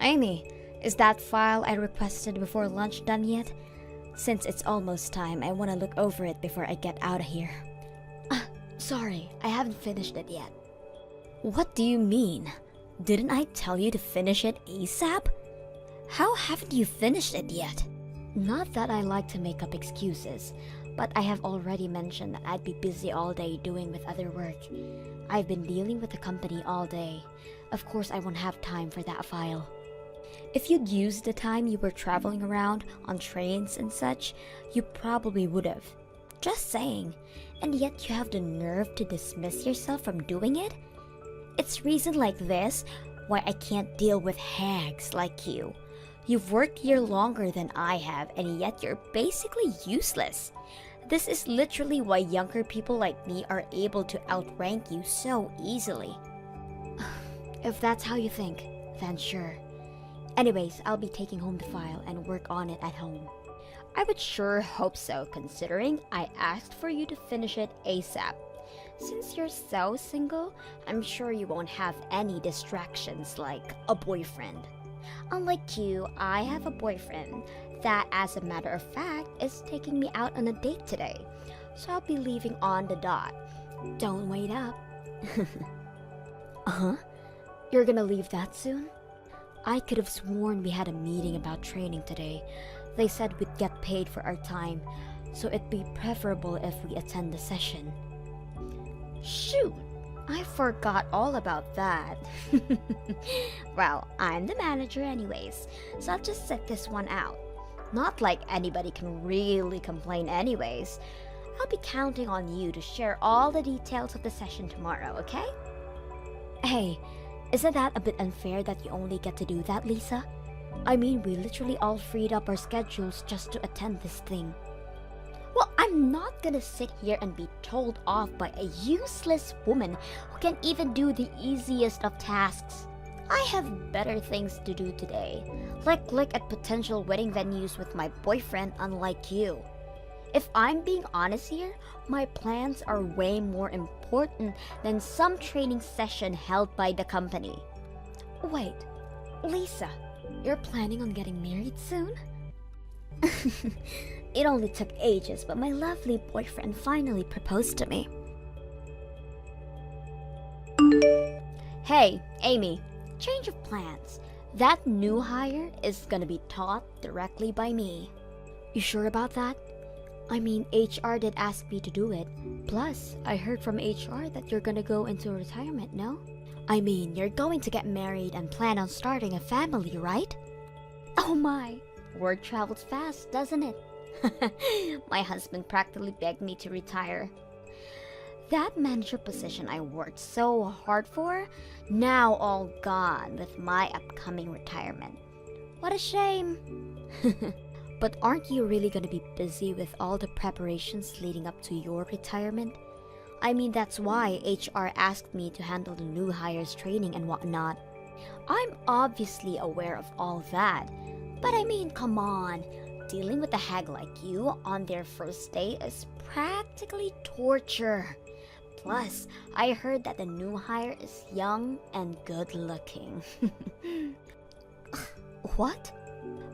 Amy, is that file I requested before lunch done yet? Since it's almost time, I want to look over it before I get out of here. Sorry, I haven't finished it yet. What do you mean? Didn't I tell you to finish it ASAP? How haven't you finished it yet? Not that I like to make up excuses, but I have already mentioned that I'd be busy all day doing with other work. I've been dealing with the company all day. Of course, I won't have time for that file. If you'd used the time you were traveling around on trains and such, you probably would have. Just saying. And yet you have the nerve to dismiss yourself from doing it? It's reason like this why I can't deal with hags like you. You've worked here longer than I have, and yet you're basically useless. This is literally why younger people like me are able to outrank you so easily. If that's how you think, then sure. Anyways, I'll be taking home the file and work on it at home. I would sure hope so, considering I asked for you to finish it ASAP. Since you're so single, I'm sure you won't have any distractions like a boyfriend. Unlike you, I have a boyfriend that, as a matter of fact, is taking me out on a date today. So I'll be leaving on the dot. Don't wait up. Uh-huh? You're gonna leave that soon? I could have sworn we had a meeting about training today. They said we'd get paid for our time, so it'd be preferable if we attend the session. Shoot! I forgot all about that. Well, I'm the manager anyways, so I'll just sit this one out. Not like anybody can really complain anyways. I'll be counting on you to share all the details of the session tomorrow, okay? Hey, isn't that a bit unfair that you only get to do that, Lisa? I mean, we literally all freed up our schedules just to attend this thing. Well, I'm not gonna sit here and be told off by a useless woman who can't even do the easiest of tasks. I have better things to do today, like look at potential wedding venues with my boyfriend, unlike you. If I'm being honest here, my plans are way more important than some training session held by the company. Wait, Lisa, you're planning on getting married soon? It only took ages, but my lovely boyfriend finally proposed to me. Hey, Amy, change of plans. That new hire is gonna be taught directly by me. You sure about that? I mean, HR did ask me to do it. Plus, I heard from HR that you're gonna go into retirement, no? I mean, you're going to get married and plan on starting a family, right? Oh my, word travels fast, doesn't it? My husband practically begged me to retire. That manager position I worked so hard for, now all gone with my upcoming retirement. What a shame. But aren't you really gonna be busy with all the preparations leading up to your retirement? I mean, that's why HR asked me to handle the new hires training and whatnot. I'm obviously aware of all that, but I mean, come on. Dealing with a hag like you on their first day is practically torture. Plus, I heard that the new hire is young and good looking. What?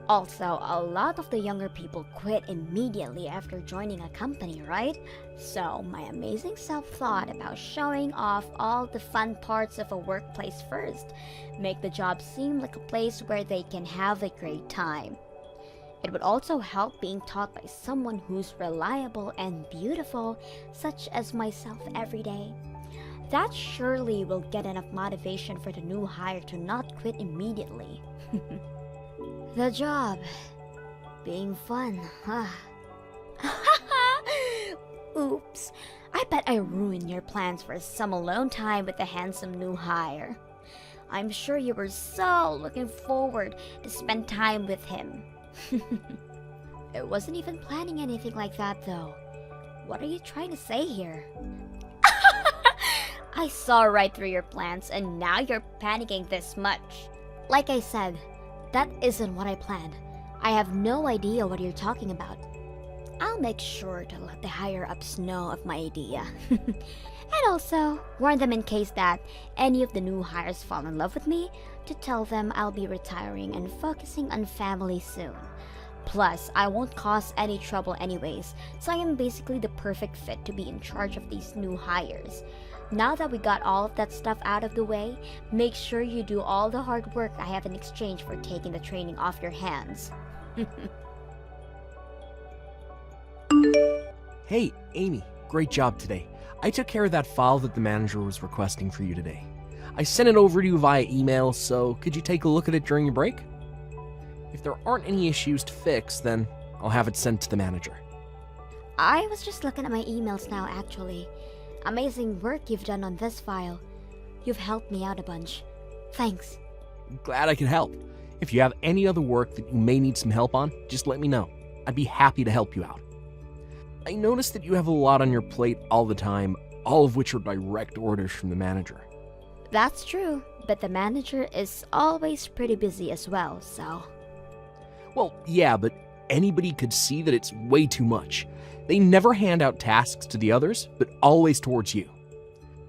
Also, a lot of the younger people quit immediately after joining a company, right? So, my amazing self thought about showing off all the fun parts of a workplace first. Make the job seem like a place where they can have a great time. It would also help being taught by someone who's reliable and beautiful, such as myself every day. That surely will get enough motivation for the new hire to not quit immediately. The job being fun, huh? Oops, I bet I ruined your plans for some alone time with the handsome new hire. I'm sure you were so looking forward to spend time with him. I wasn't even planning anything like that though. What are you trying to say here? I saw right through your plans and now you're panicking this much. Like I said, that isn't what I planned. I have no idea what you're talking about. I'll make sure to let the higher-ups know of my idea. And also, warn them in case that any of the new hires fall in love with me, to tell them I'll be retiring and focusing on family soon. Plus, I won't cause any trouble anyways, so I am basically the perfect fit to be in charge of these new hires. Now that we got all of that stuff out of the way, make sure you do all the hard work I have in exchange for taking the training off your hands. Hey, Amy, great job today. I took care of that file that the manager was requesting for you today. I sent it over to you via email, so could you take a look at it during your break? If there aren't any issues to fix, then I'll have it sent to the manager. I was just looking at my emails now, actually. Amazing work you've done on this file. You've helped me out a bunch. Thanks. Glad I could help. If you have any other work that you may need some help on, just let me know. I'd be happy to help you out. I noticed that you have a lot on your plate all the time, all of which are direct orders from the manager. That's true, but the manager is always pretty busy as well, so... Well, yeah, but anybody could see that it's way too much. They never hand out tasks to the others, but always towards you.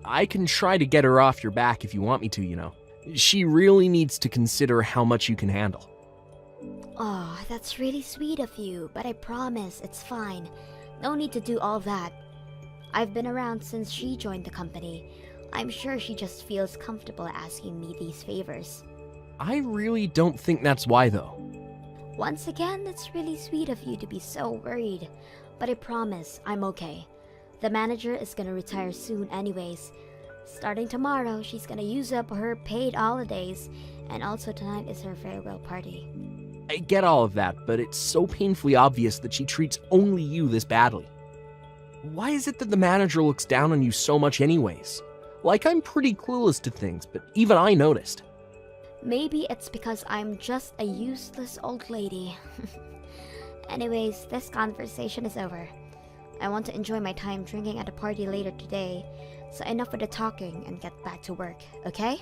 I can try to get her off your back if you want me to, you know. She really needs to consider how much you can handle. Oh, that's really sweet of you, but I promise it's fine. No need to do all that. I've been around since she joined the company. I'm sure she just feels comfortable asking me these favors. I really don't think that's why, though. Once again, it's really sweet of you to be so worried. But I promise, I'm okay. The manager is gonna retire soon anyways. Starting tomorrow, she's gonna use up her paid holidays, and also tonight is her farewell party. I get all of that, but it's so painfully obvious that she treats only you this badly. Why is it that the manager looks down on you so much anyways? Like, I'm pretty clueless to things, but even I noticed. Maybe it's because I'm just a useless old lady. Anyways, this conversation is over. I want to enjoy my time drinking at a party later today, so enough with the talking and get back to work, okay?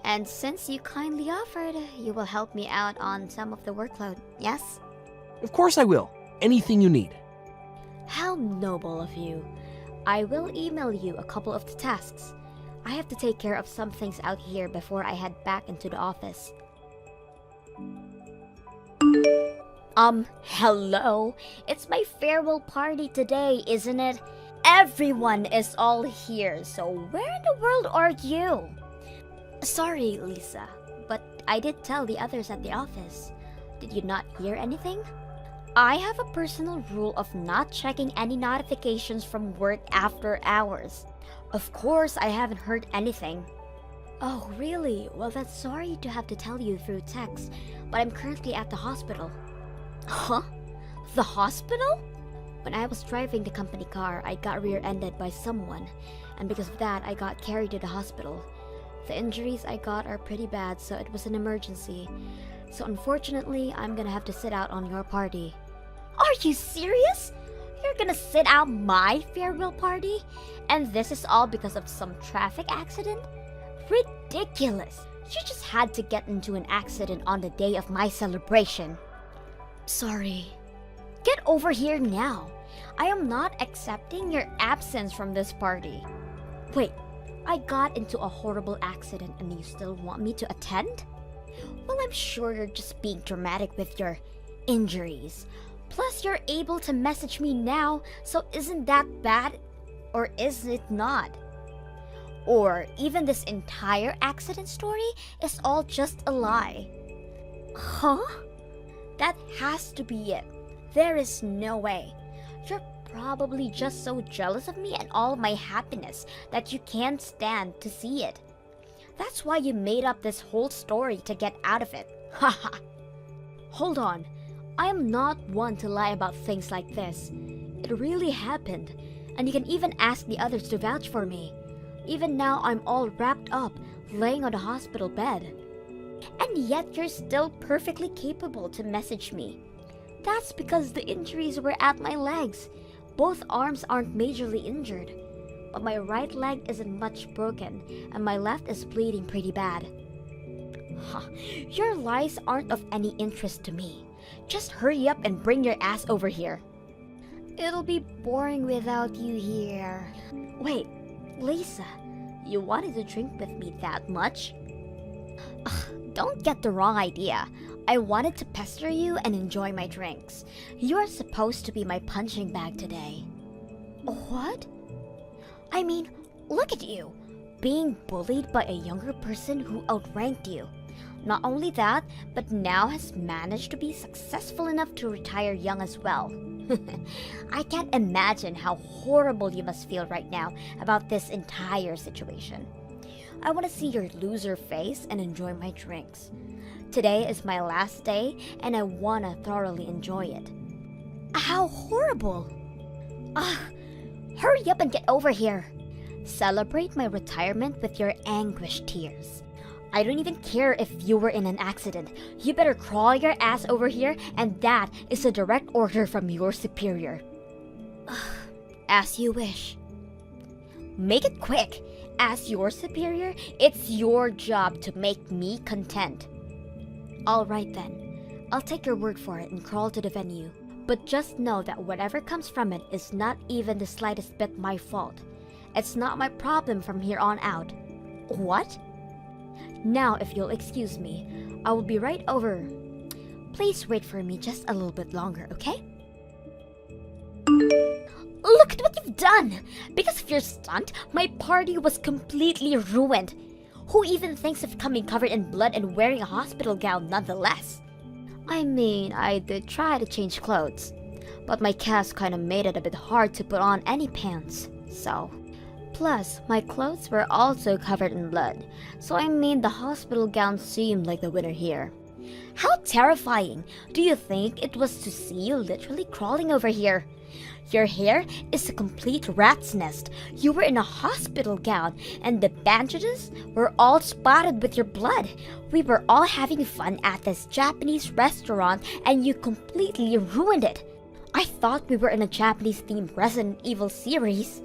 And since you kindly offered, you will help me out on some of the workload, yes? Of course I will. Anything you need. How noble of you. I will email you a couple of the tasks. I have to take care of some things out here before I head back into the office. Hello? It's my farewell party today, isn't it? Everyone is all here, so where in the world are you? Sorry, Lisa, but I did tell the others at the office. Did you not hear anything? I have a personal rule of not checking any notifications from work after hours. Of course, I haven't heard anything. Oh, really? Well, that's sorry to have to tell you through text, but I'm currently at the hospital. Huh? The hospital? When I was driving the company car, I got rear-ended by someone, and because of that, I got carried to the hospital. The injuries I got are pretty bad, so it was an emergency. So unfortunately, I'm gonna have to sit out on your party. Are you serious? You're gonna sit out my farewell party? And this is all because of some traffic accident? Ridiculous! You just had to get into an accident on the day of my celebration. Sorry. Get over here now. I am not accepting your absence from this party. Wait, I got into a horrible accident and you still want me to attend? Well, I'm sure you're just being dramatic with your injuries. Plus, you're able to message me now, so isn't that bad? Or is it not? Or even this entire accident story is all just a lie. Huh? That has to be it. There is no way. You're probably just so jealous of me and all my happiness that you can't stand to see it. That's why you made up this whole story to get out of it. Haha. Hold on. I am not one to lie about things like this. It really happened, and you can even ask the others to vouch for me. Even now, I'm all wrapped up, laying on the hospital bed. And yet you're still perfectly capable to message me. That's because the injuries were at my legs. Both arms aren't majorly injured, but my right leg isn't much broken, and my left is bleeding pretty bad. Huh. Your lies aren't of any interest to me. Just hurry up and bring your ass over here. It'll be boring without you here. Wait, Lisa, you wanted to drink with me that much? Don't get the wrong idea. I wanted to pester you and enjoy my drinks. You are supposed to be my punching bag today. What? I mean, look at you, being bullied by a younger person who outranked you. Not only that, but now has managed to be successful enough to retire young as well. I can't imagine how horrible you must feel right now about this entire situation. I want to see your loser face and enjoy my drinks. Today is my last day and I want to thoroughly enjoy it. How horrible! Hurry up and get over here. Celebrate my retirement with your anguished tears. I don't even care if you were in an accident. You better crawl your ass over here, and that is a direct order from your superior. As you wish. Make it quick. As your superior, it's your job to make me content. Alright then. I'll take your word for it and crawl to the venue. But just know that whatever comes from it is not even the slightest bit my fault. It's not my problem from here on out. What? Now, if you'll excuse me, I will be right over. Please wait for me just a little bit longer, okay? Look at what you've done! Because of your stunt, my party was completely ruined. Who even thinks of coming covered in blood and wearing a hospital gown nonetheless? I mean, I did try to change clothes, but my cast kinda made it a bit hard to put on any pants, so... Plus, my clothes were also covered in blood, so I made the hospital gown seem like the winner here. How terrifying! Do you think it was to see you literally crawling over here? Your hair is a complete rat's nest. You were in a hospital gown, and the bandages were all spotted with your blood. We were all having fun at this Japanese restaurant, and you completely ruined it. I thought we were in a Japanese-themed Resident Evil series.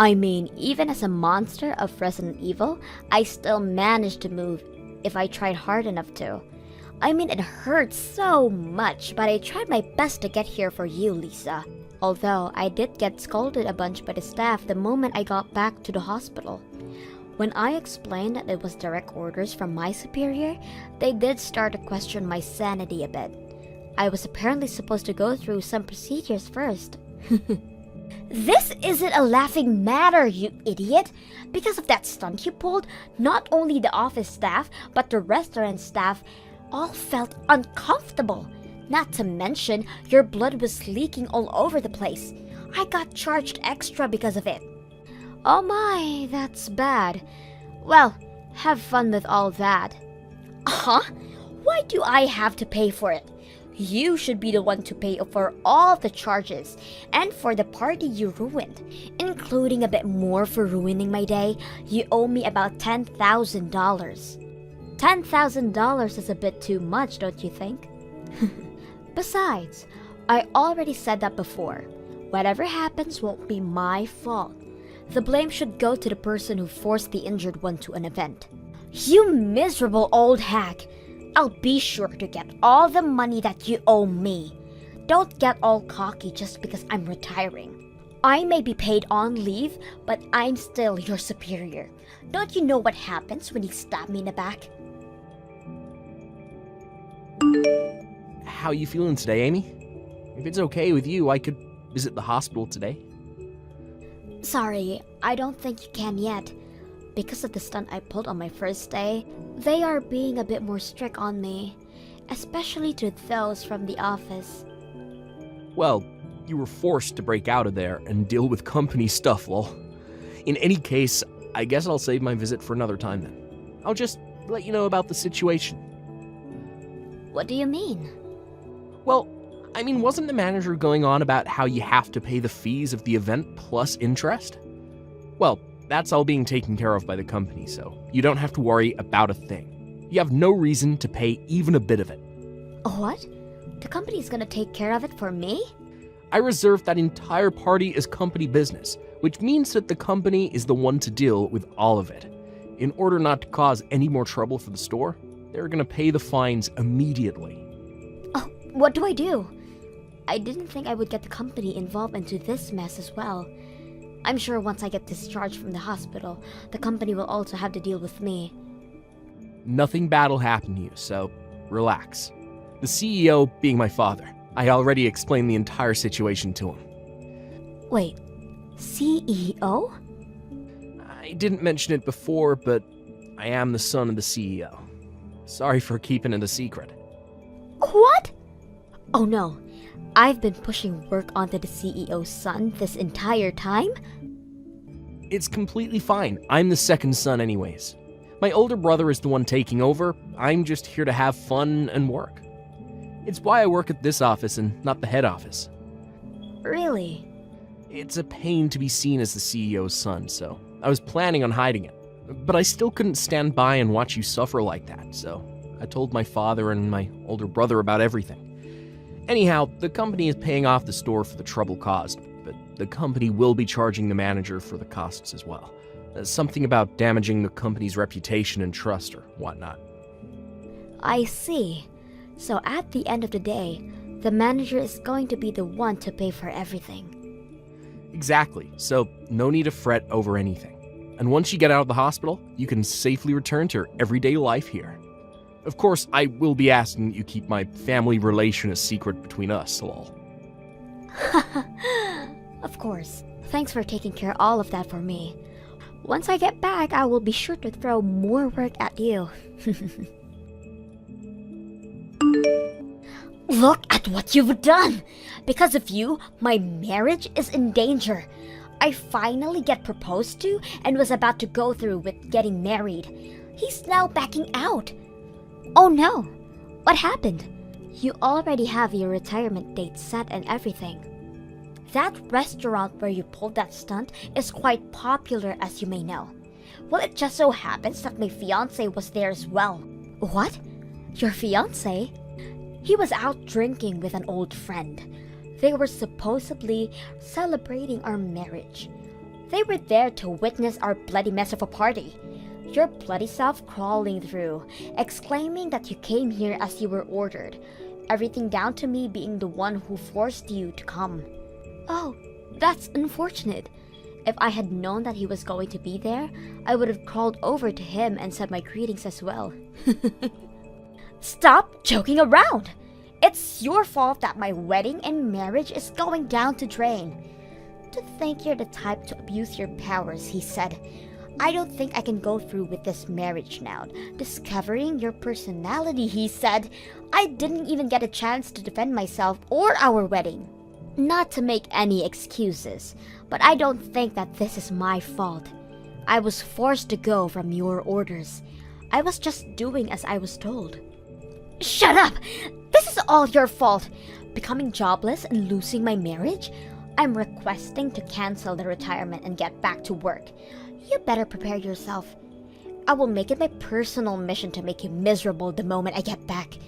I mean, even as a monster of Resident Evil, I still managed to move if I tried hard enough to. I mean, it hurts so much, but I tried my best to get here for you, Lisa. Although, I did get scolded a bunch by the staff the moment I got back to the hospital. When I explained that it was direct orders from my superior, they did start to question my sanity a bit. I was apparently supposed to go through some procedures first. This isn't a laughing matter, you idiot! Because of that stunt you pulled, not only the office staff, but the restaurant staff all felt uncomfortable. Not to mention, your blood was leaking all over the place. I got charged extra because of it. Oh my, that's bad. Well, have fun with all that. Huh? Why do I have to pay for it? You should be the one to pay for all the charges and for the party you ruined, including a bit more for ruining my day. You owe me about $10,000. $10,000 is a bit too much, don't you think? Besides, I already said that before. Whatever happens won't be my fault. The blame should go to the person who forced the injured one to an event. You miserable old hack! I'll be sure to get all the money that you owe me. Don't get all cocky just because I'm retiring. I may be paid on leave, but I'm still your superior. Don't you know what happens when you stab me in the back? How you feeling today, Amy? If it's okay with you, I could visit the hospital today. Sorry, I don't think you can yet. Because of the stunt I pulled on my first day, they are being a bit more strict on me, especially to those from the office. Well, you were forced to break out of there and deal with company stuff, lol. In any case, I guess I'll save my visit for another time then. I'll just let you know about the situation. What do you mean? Well, I mean, wasn't the manager going on about how you have to pay the fees of the event plus interest? Well, that's all being taken care of by the company, so you don't have to worry about a thing. You have no reason to pay even a bit of it. What? The company's gonna take care of it for me? I reserved that entire party as company business, which means that the company is the one to deal with all of it. In order not to cause any more trouble for the store, they're gonna pay the fines immediately. Oh, what do I do? I didn't think I would get the company involved into this mess as well. I'm sure once I get discharged from the hospital, the company will also have to deal with me. Nothing bad'll happen to you, so relax. The CEO being my father, I already explained the entire situation to him. Wait, CEO? I didn't mention it before, but I am the son of the CEO. Sorry for keeping it a secret. What? Oh no, I've been pushing work onto the CEO's son this entire time? It's completely fine. I'm the second son anyways. My older brother is the one taking over. I'm just here to have fun and work. It's why I work at this office and not the head office. Really? It's a pain to be seen as the CEO's son, so I was planning on hiding it. But I still couldn't stand by and watch you suffer like that, so I told my father and my older brother about everything. Anyhow, the company is paying off the store for the trouble caused, but the company will be charging the manager for the costs as well. Something about damaging the company's reputation and trust or whatnot. I see. So at the end of the day, the manager is going to be the one to pay for everything. Exactly, so no need to fret over anything. And once you get out of the hospital, you can safely return to your everyday life here. Of course, I will be asking that you keep my family relation a secret between us, lol. Of course. Thanks for taking care of all of that for me. Once I get back, I will be sure to throw more work at you. Look at what you've done! Because of you, my marriage is in danger. I finally get proposed to and was about to go through with getting married. He's now backing out. Oh no! What happened? You already have your retirement date set and everything. That restaurant where you pulled that stunt is quite popular, as you may know. Well, it just so happens that my fiancé was there as well. What? Your fiancé? He was out drinking with an old friend. They were supposedly celebrating our marriage. They were there to witness our bloody mess of a party. Your bloody self crawling through, exclaiming that you came here as you were ordered. Everything down to me being the one who forced you to come. Oh, that's unfortunate. If I had known that he was going to be there, I would have crawled over to him and said my greetings as well. Stop joking around! It's your fault that my wedding and marriage is going down the drain. To think you're the type to abuse your powers, he said. I don't think I can go through with this marriage now. Discovering your personality, he said. I didn't even get a chance to defend myself or our wedding. Not to make any excuses, but I don't think that this is my fault. I was forced to go from your orders. I was just doing as I was told. Shut up! This is all your fault. Becoming jobless and losing my marriage? I'm requesting to cancel the retirement and get back to work. You better prepare yourself. I will make it my personal mission to make you miserable the moment I get back.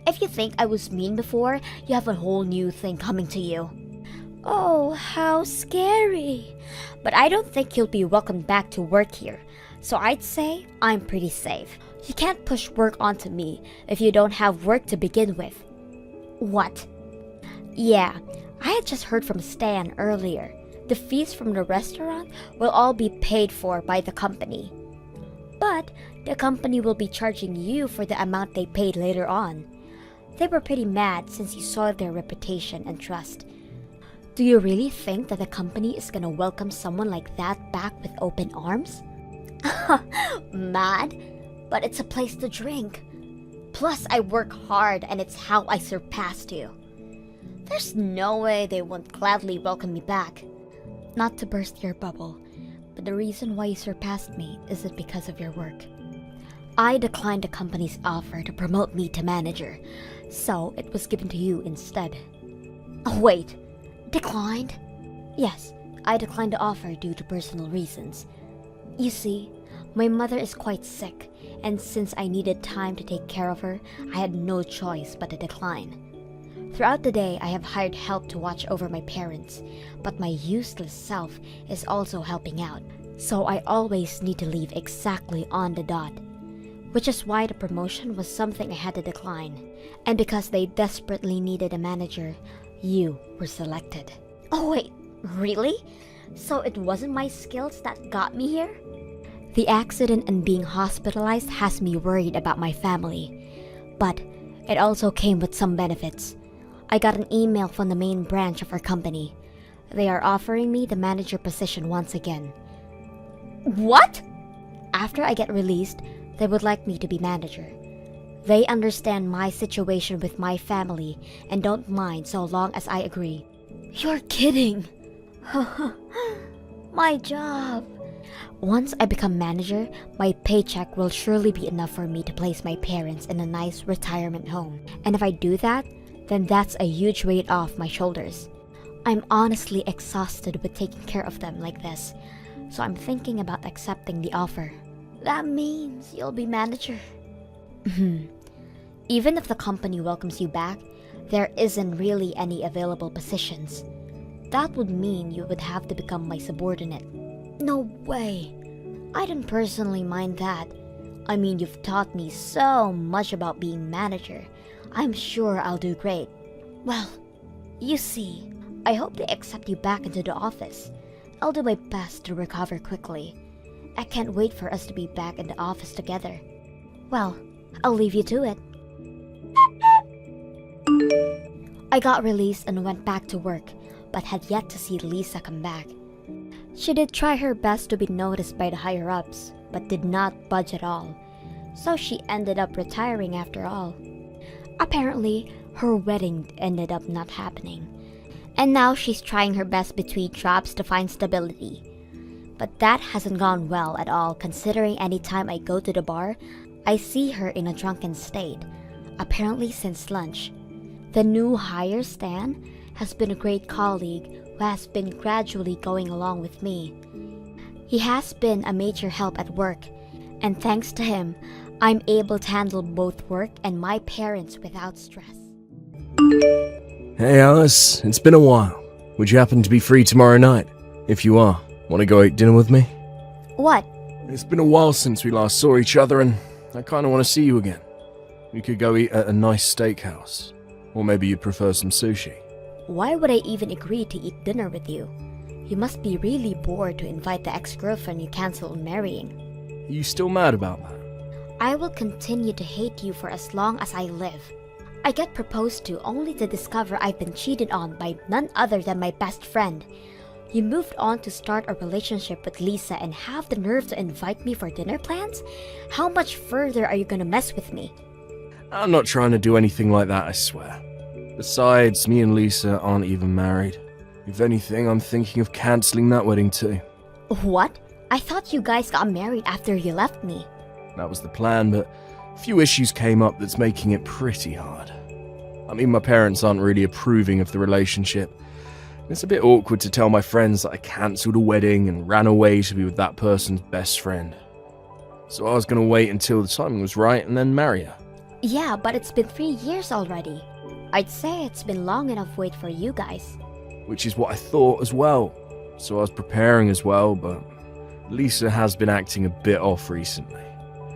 If you think I was mean before, you have a whole new thing coming to you. Oh, how scary. But I don't think you'll be welcomed back to work here, so I'd say I'm pretty safe. You can't push work onto me if you don't have work to begin with. What? Yeah, I had just heard from Stan earlier. The fees from the restaurant will all be paid for by the company. But the company will be charging you for the amount they paid later on. They were pretty mad since you soiled their reputation and trust. Do you really think that the company is gonna welcome someone like that back with open arms? Mad? But it's a place to drink. Plus, I work hard and it's how I surpassed you. There's no way they won't gladly welcome me back. Not to burst your bubble, but the reason why you surpassed me isn't because of your work. I declined the company's offer to promote me to manager, so it was given to you instead. Oh, wait, declined? Yes, I declined the offer due to personal reasons. You see, my mother is quite sick, and since I needed time to take care of her, I had no choice but to decline. Throughout the day, I have hired help to watch over my parents, but my useless self is also helping out, so I always need to leave exactly on the dot. Which is why the promotion was something I had to decline. And because they desperately needed a manager, you were selected. Oh wait, really? So it wasn't my skills that got me here? The accident and being hospitalized has me worried about my family, but it also came with some benefits. I got an email from the main branch of our company. They are offering me the manager position once again. What? After I get released, they would like me to be manager. They understand my situation with my family and don't mind so long as I agree. You're kidding! My job! Once I become manager, my paycheck will surely be enough for me to place my parents in a nice retirement home. And if I do that, then that's a huge weight off my shoulders. I'm honestly exhausted with taking care of them like this, so I'm thinking about accepting the offer. That means you'll be manager. Even if the company welcomes you back, there isn't really any available positions. That would mean you would have to become my subordinate. No way. I don't personally mind that. I mean, you've taught me so much about being manager. I'm sure I'll do great. Well, you see, I hope they accept you back into the office. I'll do my best to recover quickly. I can't wait for us to be back in the office together. Well, I'll leave you to it. I got released and went back to work, but had yet to see Lisa come back. She did try her best to be noticed by the higher-ups, but did not budge at all. So she ended up retiring after all. Apparently, her wedding ended up not happening. And now she's trying her best between jobs to find stability. But that hasn't gone well at all, considering any time I go to the bar, I see her in a drunken state, apparently since lunch. The new hire, Stan, has been a great colleague who has been gradually going along with me. He has been a major help at work, and thanks to him, I'm able to handle both work and my parents without stress. Hey Alice, it's been a while. Would you happen to be free tomorrow night? If you are, want to go eat dinner with me? What? It's been a while since we last saw each other and I kind of want to see you again. We could go eat at a nice steakhouse. Or maybe you'd prefer some sushi. Why would I even agree to eat dinner with you? You must be really bored to invite the ex-girlfriend you canceled on marrying. Are you still mad about that? I will continue to hate you for as long as I live. I get proposed to only to discover I've been cheated on by none other than my best friend. You moved on to start a relationship with Lisa and have the nerve to invite me for dinner plans? How much further are you gonna mess with me? I'm not trying to do anything like that, I swear. Besides, me and Lisa aren't even married. If anything, I'm thinking of cancelling that wedding too. What? I thought you guys got married after you left me. That was the plan, but a few issues came up that's making it pretty hard. I mean, my parents aren't really approving of the relationship. It's a bit awkward to tell my friends that I cancelled a wedding and ran away to be with that person's best friend. So I was going to wait until the timing was right and then marry her. Yeah, but it's been 3 years already. I'd say it's been long enough wait for you guys. Which is what I thought as well. So I was preparing as well, but Lisa has been acting a bit off recently.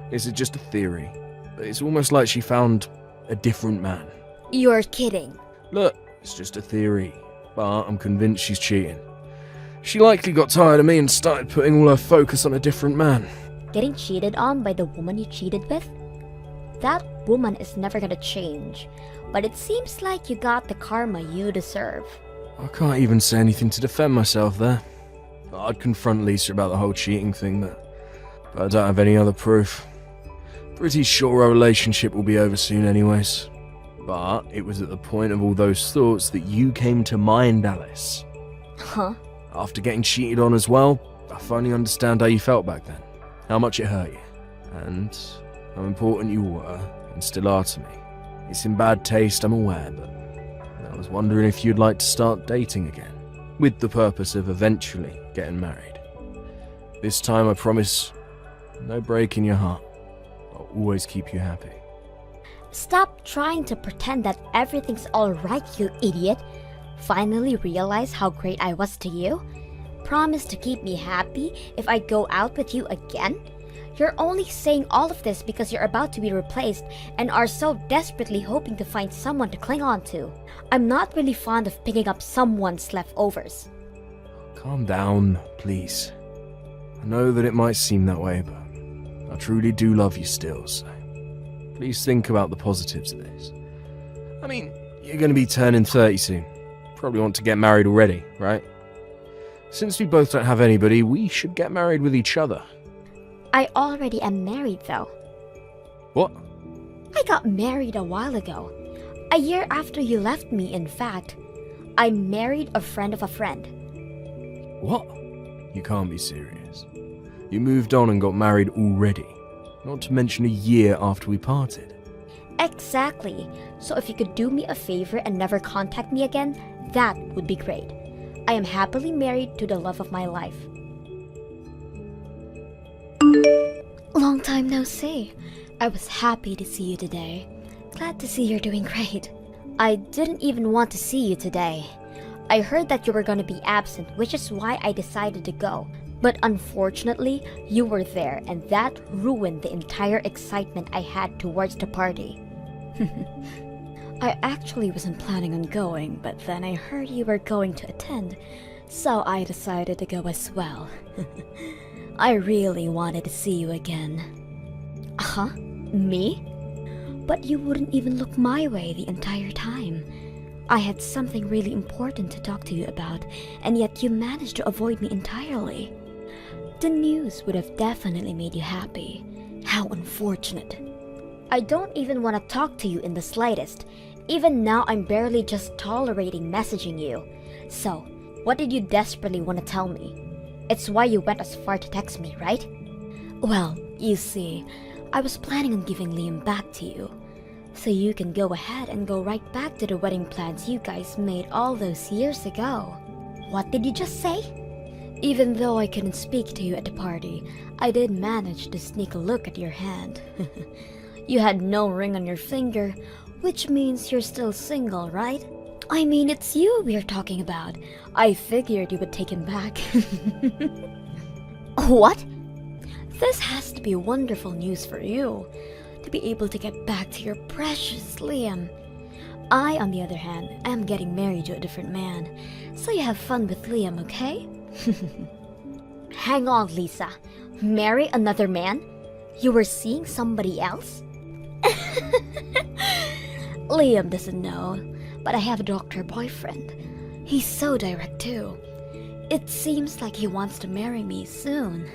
This is just a theory, but it's almost like she found a different man. You're kidding. Look, it's just a theory, but I'm convinced she's cheating. She likely got tired of me and started putting all her focus on a different man. Getting cheated on by the woman you cheated with? That woman is never gonna change, but it seems like you got the karma you deserve. I can't even say anything to defend myself there. I'd confront Lisa about the whole cheating thing, but I don't have any other proof. Pretty sure our relationship will be over soon anyways. But it was at the point of all those thoughts that you came to mind, Alice. Huh? After getting cheated on as well, I finally understand how you felt back then. How much it hurt you. And how important you were and still are to me. It's in bad taste, I'm aware, but I was wondering if you'd like to start dating again, with the purpose of eventually getting married. This time I promise, no break in your heart. I'll always keep you happy. Stop trying to pretend that everything's alright, you idiot. Finally realize how great I was to you? Promise to keep me happy if I go out with you again? You're only saying all of this because you're about to be replaced and are so desperately hoping to find someone to cling on to. I'm not really fond of picking up someone's leftovers. Calm down, please. I know that it might seem that way, but I truly do love you still, so please think about the positives of this. I mean, you're going to be turning 30 soon. Probably want to get married already, right? Since we both don't have anybody, we should get married with each other. I already am married though. What? I got married a while ago. A year after you left me, in fact. I married a friend of a friend. What? You can't be serious. You moved on and got married already. Not to mention a year after we parted. Exactly. So if you could do me a favor and never contact me again, that would be great. I am happily married to the love of my life. Long time no see. I was happy to see you today. Glad to see you're doing great. I didn't even want to see you today. I heard that you were going to be absent, which is why I decided to go. But unfortunately, you were there, and that ruined the entire excitement I had towards the party. I actually wasn't planning on going, but then I heard you were going to attend, so I decided to go as well. I really wanted to see you again. Huh? Me? But you wouldn't even look my way the entire time. I had something really important to talk to you about, and yet you managed to avoid me entirely. The news would have definitely made you happy. How unfortunate. I don't even want to talk to you in the slightest. Even now, I'm barely just tolerating messaging you. So, what did you desperately want to tell me? It's why you went as far to text me, right? Well, you see, I was planning on giving Liam back to you. So you can go ahead and go right back to the wedding plans you guys made all those years ago. What did you just say? Even though I couldn't speak to you at the party, I did manage to sneak a look at your hand. You had no ring on your finger, which means you're still single, right? I mean, it's you we're talking about. I figured you would take him back. What? This has to be wonderful news for you, to be able to get back to your precious Liam. I, on the other hand, am getting married to a different man, so you have fun with Liam, okay? Hang on, Lisa. Marry another man? You were seeing somebody else? Liam doesn't know, but I have a doctor boyfriend. He's so direct too. It seems like he wants to marry me soon.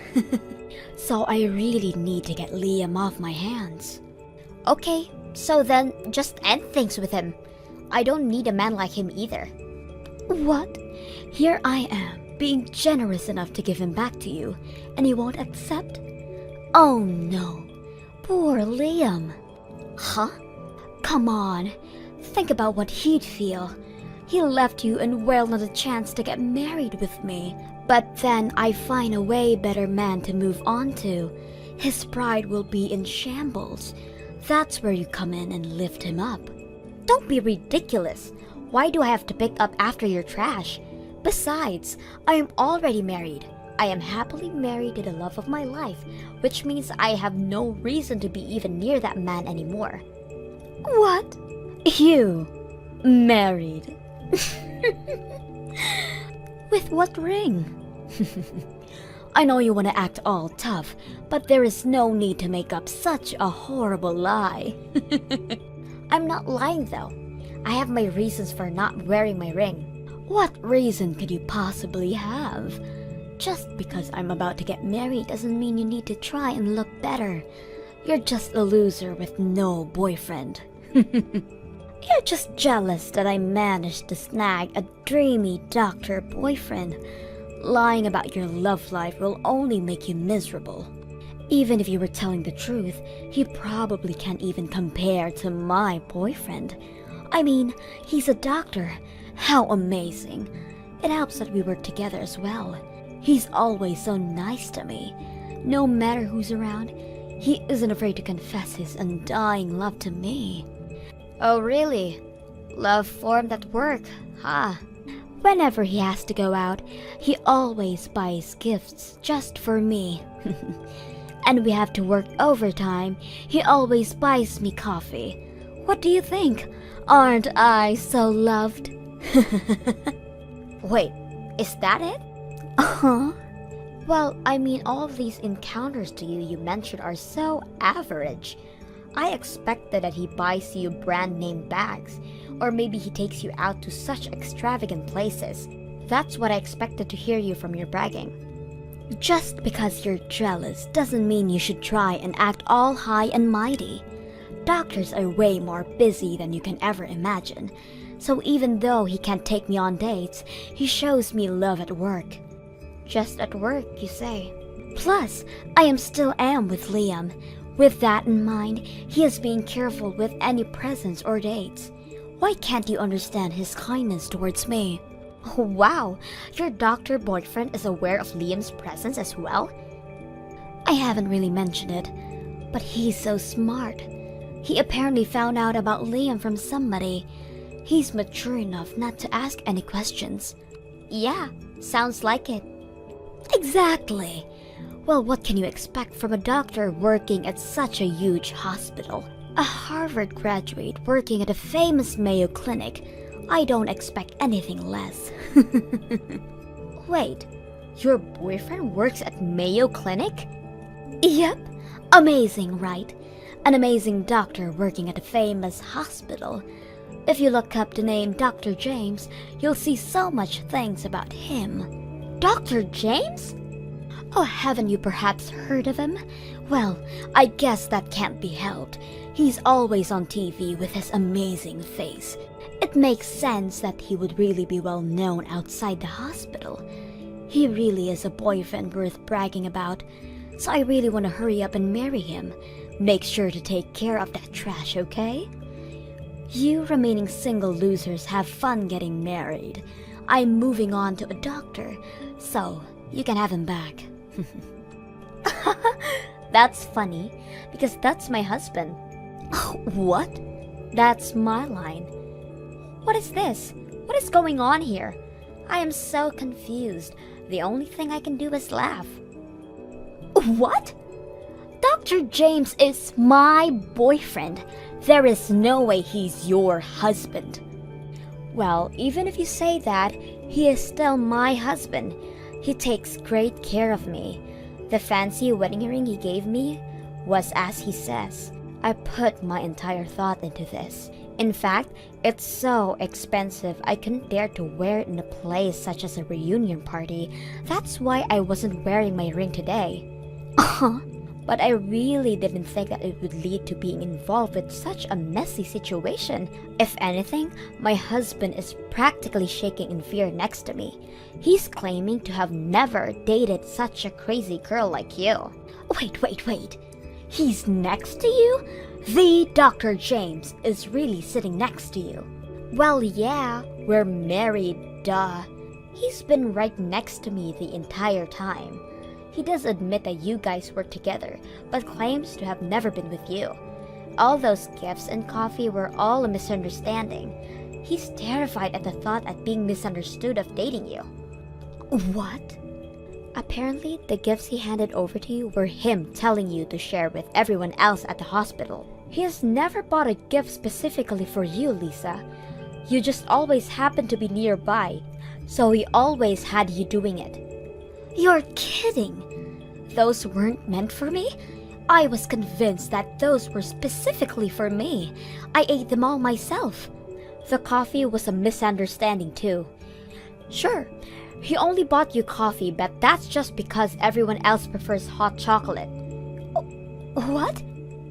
So I really need to get Liam off my hands. Okay, so then just end things with him. I don't need a man like him either. What? Here I am, being generous enough to give him back to you, and you won't accept? Oh no. Poor Liam. Huh? Come on. Think about what he'd feel. He left you and wailed on the chance to get married with me. But then I find a way better man to move on to. His pride will be in shambles. That's where you come in and lift him up. Don't be ridiculous. Why do I have to pick up after your trash? Besides, I am already married. I am happily married to the love of my life, which means I have no reason to be even near that man anymore. What? You? Married? With what ring? I know you want to act all tough, but there is no need to make up such a horrible lie. I'm not lying though. I have my reasons for not wearing my ring. What reason could you possibly have? Just because I'm about to get married doesn't mean you need to try and look better. You're just a loser with no boyfriend. You're just jealous that I managed to snag a dreamy doctor boyfriend. Lying about your love life will only make you miserable. Even if you were telling the truth, he probably can't even compare to my boyfriend. I mean, he's a doctor. How amazing. It helps that we work together as well. He's always so nice to me. No matter who's around, he isn't afraid to confess his undying love to me. Oh really? Love formed at work, huh? Whenever he has to go out, he always buys gifts just for me. And we have to work overtime, he always buys me coffee. What do you think? Aren't I so loved? Wait, is that it? Uh-huh. Well, I mean, all of these encounters to you mentioned are so average. I expected that he buys you brand name bags, or maybe he takes you out to such extravagant places. That's what I expected to hear you from your bragging. Just because you're jealous doesn't mean you should try and act all high and mighty. Doctors are way more busy than you can ever imagine. So even though he can't take me on dates, he shows me love at work. Just at work, you say? Plus, I still am with Liam. With that in mind, he is being careful with any presents or dates. Why can't you understand his kindness towards me? Oh, wow, your doctor boyfriend is aware of Liam's presence as well? I haven't really mentioned it, but he's so smart. He apparently found out about Liam from somebody. He's mature enough not to ask any questions. Yeah, sounds like it. Exactly. Well, what can you expect from a doctor working at such a huge hospital? A Harvard graduate working at a famous Mayo Clinic. I don't expect anything less. Wait, your boyfriend works at Mayo Clinic? Yep. Amazing, right? An amazing doctor working at a famous hospital. If you look up the name Dr. James, you'll see so much things about him. Dr. James? Oh, haven't you perhaps heard of him? Well, I guess that can't be helped. He's always on TV with his amazing face. It makes sense that he would really be well known outside the hospital. He really is a boyfriend worth bragging about. So I really want to hurry up and marry him. Make sure to take care of that trash, okay? You remaining single losers have fun getting married. I'm moving on to a doctor, so you can have him back. That's funny, because that's my husband. What? That's my line. What is this? What is going on here? I am so confused. The only thing I can do is laugh. What? Dr. James is my boyfriend. There is no way he's your husband. Well, even if you say that, he is still my husband. He takes great care of me. The fancy wedding ring he gave me was as he says. I put my entire thought into this. In fact, it's so expensive I couldn't dare to wear it in a place such as a reunion party. That's why I wasn't wearing my ring today. But I really didn't think that it would lead to being involved with such a messy situation. If anything, my husband is practically shaking in fear next to me. He's claiming to have never dated such a crazy girl like you. Wait. He's next to you? The Dr. James is really sitting next to you. Well, yeah, we're married, duh. He's been right next to me the entire time. He does admit that you guys work together, but claims to have never been with you. All those gifts and coffee were all a misunderstanding. He's terrified at the thought of being misunderstood of dating you. What? Apparently, the gifts he handed over to you were him telling you to share with everyone else at the hospital. He has never bought a gift specifically for you, Lisa. You just always happened to be nearby, so he always had you doing it. You're kidding! Those weren't meant for me? I was convinced that those were specifically for me. I ate them all myself. The coffee was a misunderstanding too. Sure, he only bought you coffee, but that's just because everyone else prefers hot chocolate. What?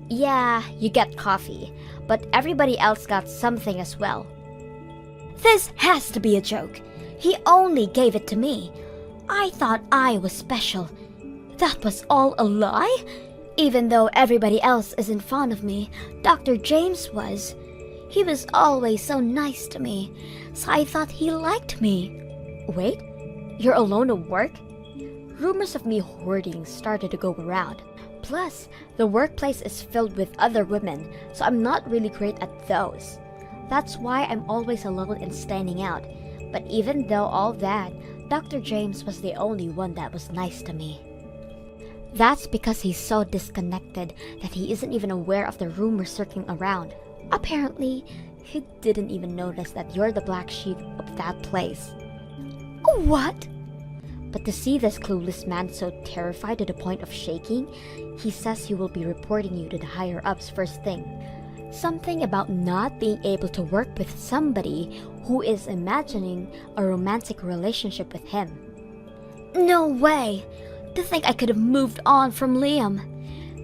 Yeah, you get coffee, but everybody else got something as well. This has to be a joke. He only gave it to me. I thought I was special. That was all a lie? Even though everybody else isn't fond of me, Dr. James was. He was always so nice to me, so I thought he liked me. Wait, you're alone at work? Rumors of me hoarding started to go around. Plus, the workplace is filled with other women, so I'm not really great at those. That's why I'm always alone and standing out. But even though all that, Dr. James was the only one that was nice to me. That's because he's so disconnected that he isn't even aware of the rumors circling around. Apparently, he didn't even notice that you're the black sheep of that place. What? But to see this clueless man so terrified to the point of shaking, he says he will be reporting you to the higher-ups first thing. Something about not being able to work with somebody who is imagining a romantic relationship with him. No way! To think I could have moved on from Liam.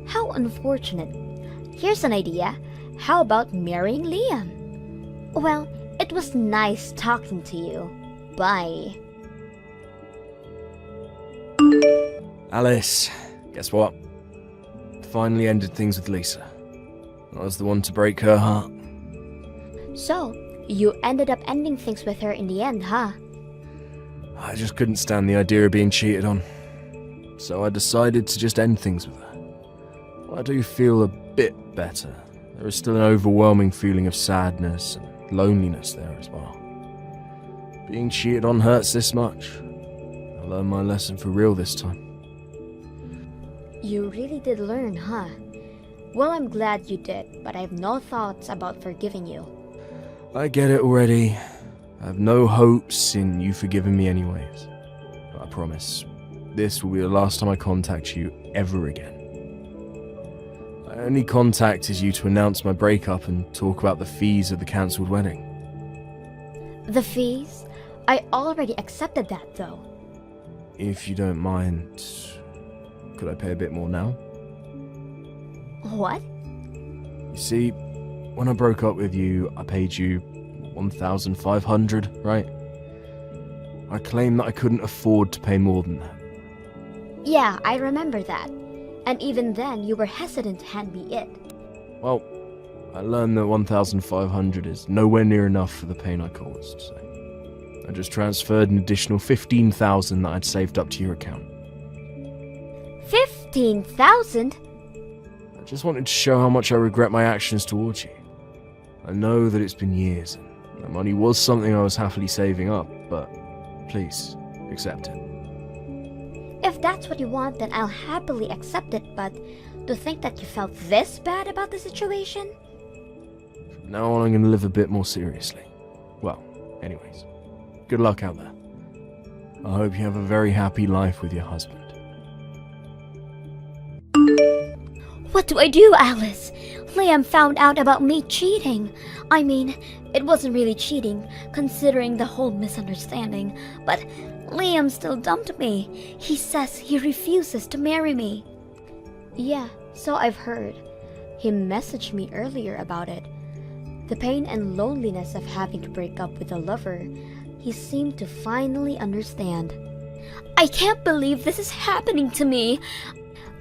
How unfortunate. Here's an idea. How about marrying Liam? Well, it was nice talking to you. Bye. Alice, guess what? Finally ended things with Lisa. I was the one to break her heart. So, you ended up ending things with her in the end, huh? I just couldn't stand the idea of being cheated on. So I decided to just end things with her. I do feel a bit better. There is still an overwhelming feeling of sadness and loneliness there as well. Being cheated on hurts this much. I learned my lesson for real this time. You really did learn, huh? Well, I'm glad you did, but I have no thoughts about forgiving you. I get it already. I have no hopes in you forgiving me anyways. But I promise, this will be the last time I contact you ever again. I only contacted you to announce my breakup and talk about the fees of the cancelled wedding. The fees? I already accepted that, though. If you don't mind, could I pay a bit more now? What? You see, when I broke up with you, I paid you 1,500, right? I claimed that I couldn't afford to pay more than that. Yeah, I remember that. And even then, you were hesitant to hand me it. Well, I learned that 1,500 is nowhere near enough for the pain I caused, so I just transferred an additional 15,000 that I'd saved up to your account. 15,000? I just wanted to show how much I regret my actions towards you. I know that it's been years, and the money was something I was happily saving up, but please, accept it. If that's what you want, then I'll happily accept it, but to think that you felt this bad about the situation? From now on, I'm going to live a bit more seriously. Well, anyways, good luck out there. I hope you have a very happy life with your husband. What do I do, Alice? Liam found out about me cheating. I mean, it wasn't really cheating, considering the whole misunderstanding, but Liam still dumped me. He says he refuses to marry me. Yeah, so I've heard. He messaged me earlier about it. The pain and loneliness of having to break up with a lover, he seemed to finally understand. I can't believe this is happening to me.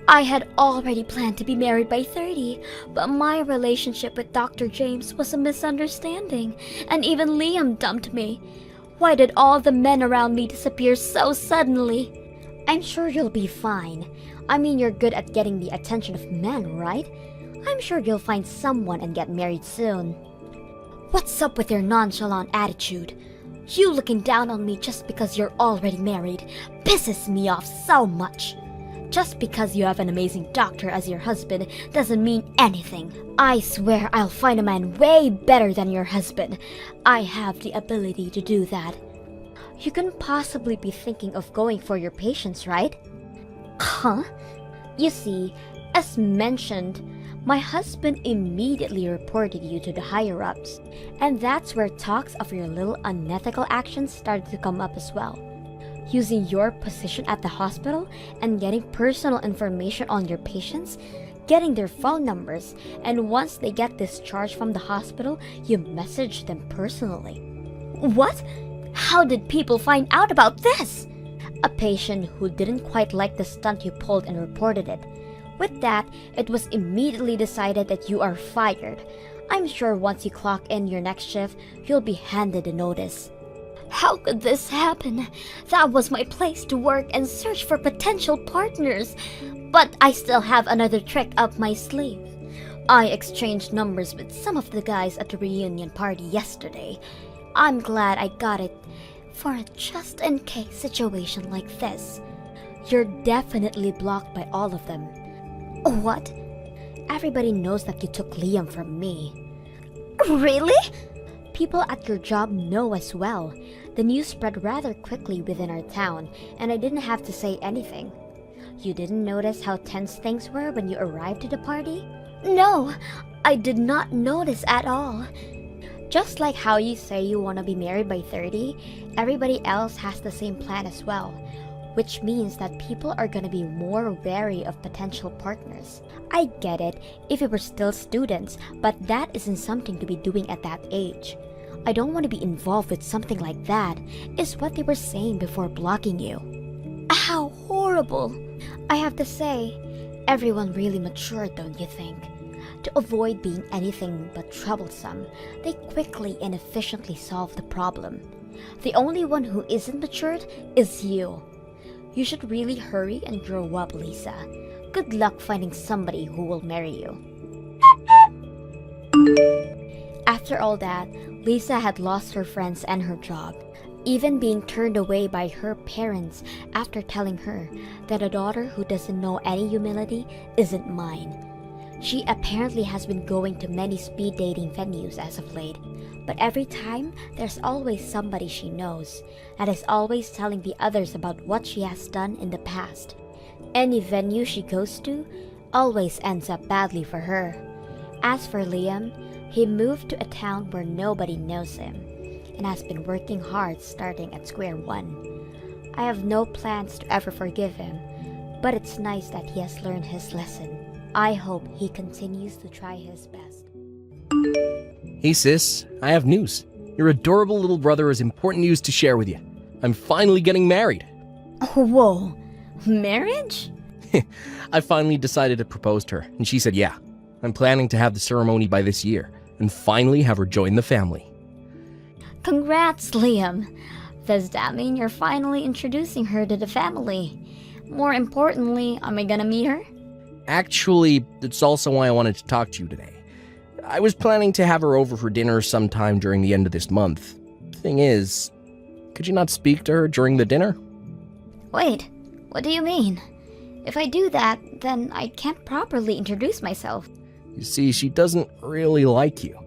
I had already planned to be married by 30, but my relationship with Dr. James was a misunderstanding, and even Liam dumped me. Why did all the men around me disappear so suddenly? I'm sure you'll be fine. I mean, you're good at getting the attention of men, right? I'm sure you'll find someone and get married soon. What's up with your nonchalant attitude? You looking down on me just because you're already married pisses me off so much. Just because you have an amazing doctor as your husband doesn't mean anything. I swear I'll find a man way better than your husband. I have the ability to do that. You couldn't possibly be thinking of going for your patients, right? Huh? You see, as mentioned, my husband immediately reported you to the higher-ups, and that's where talks of your little unethical actions started to come up as well. Using your position at the hospital and getting personal information on your patients, getting their phone numbers, and once they get discharged from the hospital, you message them personally. What? How did people find out about this? A patient who didn't quite like the stunt you pulled and reported it. With that, it was immediately decided that you are fired. I'm sure once you clock in your next shift, you'll be handed a notice. How could this happen? That was my place to work and search for potential partners. But I still have another trick up my sleeve. I exchanged numbers with some of the guys at the reunion party yesterday. I'm glad I got it for a just-in-case situation like this. You're definitely blocked by all of them. What? Everybody knows that you took Liam from me. Really? People at your job know as well. The news spread rather quickly within our town, and I didn't have to say anything. You didn't notice how tense things were when you arrived to the party? No, I did not notice at all. Just like how you say you want to be married by 30, everybody else has the same plan as well, which means that people are going to be more wary of potential partners. I get it if we were still students, but that isn't something to be doing at that age. I don't want to be involved with something like that, is what they were saying before blocking you. How horrible! I have to say, everyone really matured, don't you think? To avoid being anything but troublesome, they quickly and efficiently solved the problem. The only one who isn't matured is you. You should really hurry and grow up, Lisa. Good luck finding somebody who will marry you. After all that, Lisa had lost her friends and her job, even being turned away by her parents after telling her that a daughter who doesn't know any humility isn't mine. She apparently has been going to many speed dating venues as of late, but every time there's always somebody she knows and is always telling the others about what she has done in the past. Any venue she goes to always ends up badly for her. As for Liam, he moved to a town where nobody knows him and has been working hard starting at square one. I have no plans to ever forgive him, but it's nice that he has learned his lesson. I hope he continues to try his best. Hey sis, I have news. Your adorable little brother has important news to share with you. I'm finally getting married. Whoa, marriage? I finally decided to propose to her, and she said yeah. I'm planning to have the ceremony by this year, and finally have her join the family. Congrats, Liam. Does that mean you're finally introducing her to the family? More importantly, am I gonna meet her? Actually, it's also why I wanted to talk to you today. I was planning to have her over for dinner sometime during the end of this month. Thing is, could you not speak to her during the dinner? Wait, what do you mean? If I do that, then I can't properly introduce myself. You see, she doesn't really like you.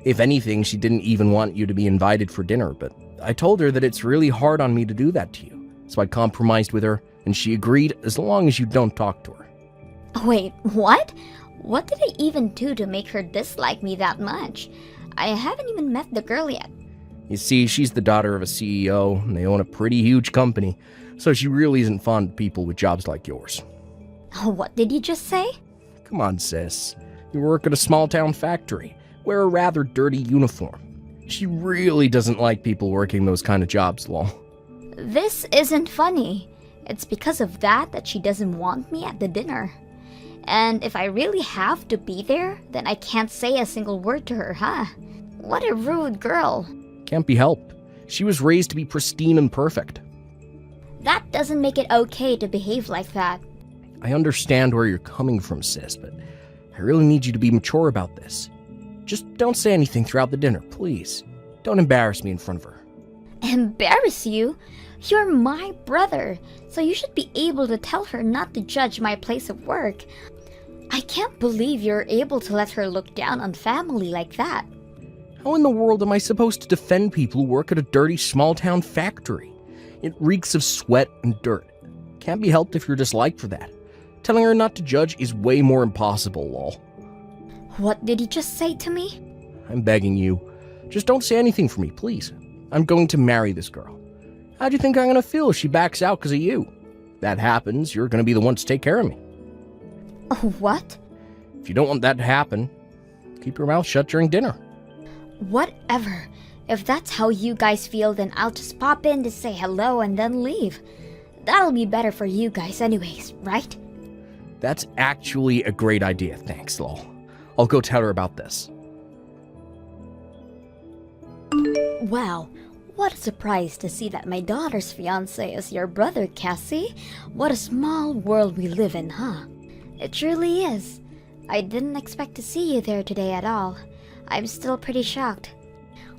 If anything, she didn't even want you to be invited for dinner, but I told her that it's really hard on me to do that to you. So I compromised with her, and she agreed as long as you don't talk to her. Wait, what? What did I even do to make her dislike me that much? I haven't even met the girl yet. You see, she's the daughter of a CEO, and they own a pretty huge company, so she really isn't fond of people with jobs like yours. What did you just say? Come on, sis. You work at a small-town factory. Wear a rather dirty uniform. She really doesn't like people working those kind of jobs, lol. This isn't funny. It's because of that she doesn't want me at the dinner. And if I really have to be there, then I can't say a single word to her, huh? What a rude girl. Can't be helped. She was raised to be pristine and perfect. That doesn't make it okay to behave like that. I understand where you're coming from, sis, but I really need you to be mature about this. Just don't say anything throughout the dinner, please. Don't embarrass me in front of her. Embarrass you? You're my brother, so you should be able to tell her not to judge my place of work. I can't believe you're able to let her look down on family like that. How in the world am I supposed to defend people who work at a dirty small-town factory? It reeks of sweat and dirt. Can't be helped if you're disliked for that. Telling her not to judge is way more impossible, lol. What did you just say to me? I'm begging you. Just don't say anything for me, please. I'm going to marry this girl. How do you think I'm going to feel if she backs out because of you? If that happens, you're going to be the one to take care of me. What? If you don't want that to happen, keep your mouth shut during dinner. Whatever. If that's how you guys feel, then I'll just pop in to say hello and then leave. That'll be better for you guys anyways, right? That's actually a great idea, thanks, lol. I'll go tell her about this. Wow, what a surprise to see that my daughter's fiancé is your brother, Cassie. What a small world we live in, huh? It truly is. I didn't expect to see you there today at all. I'm still pretty shocked.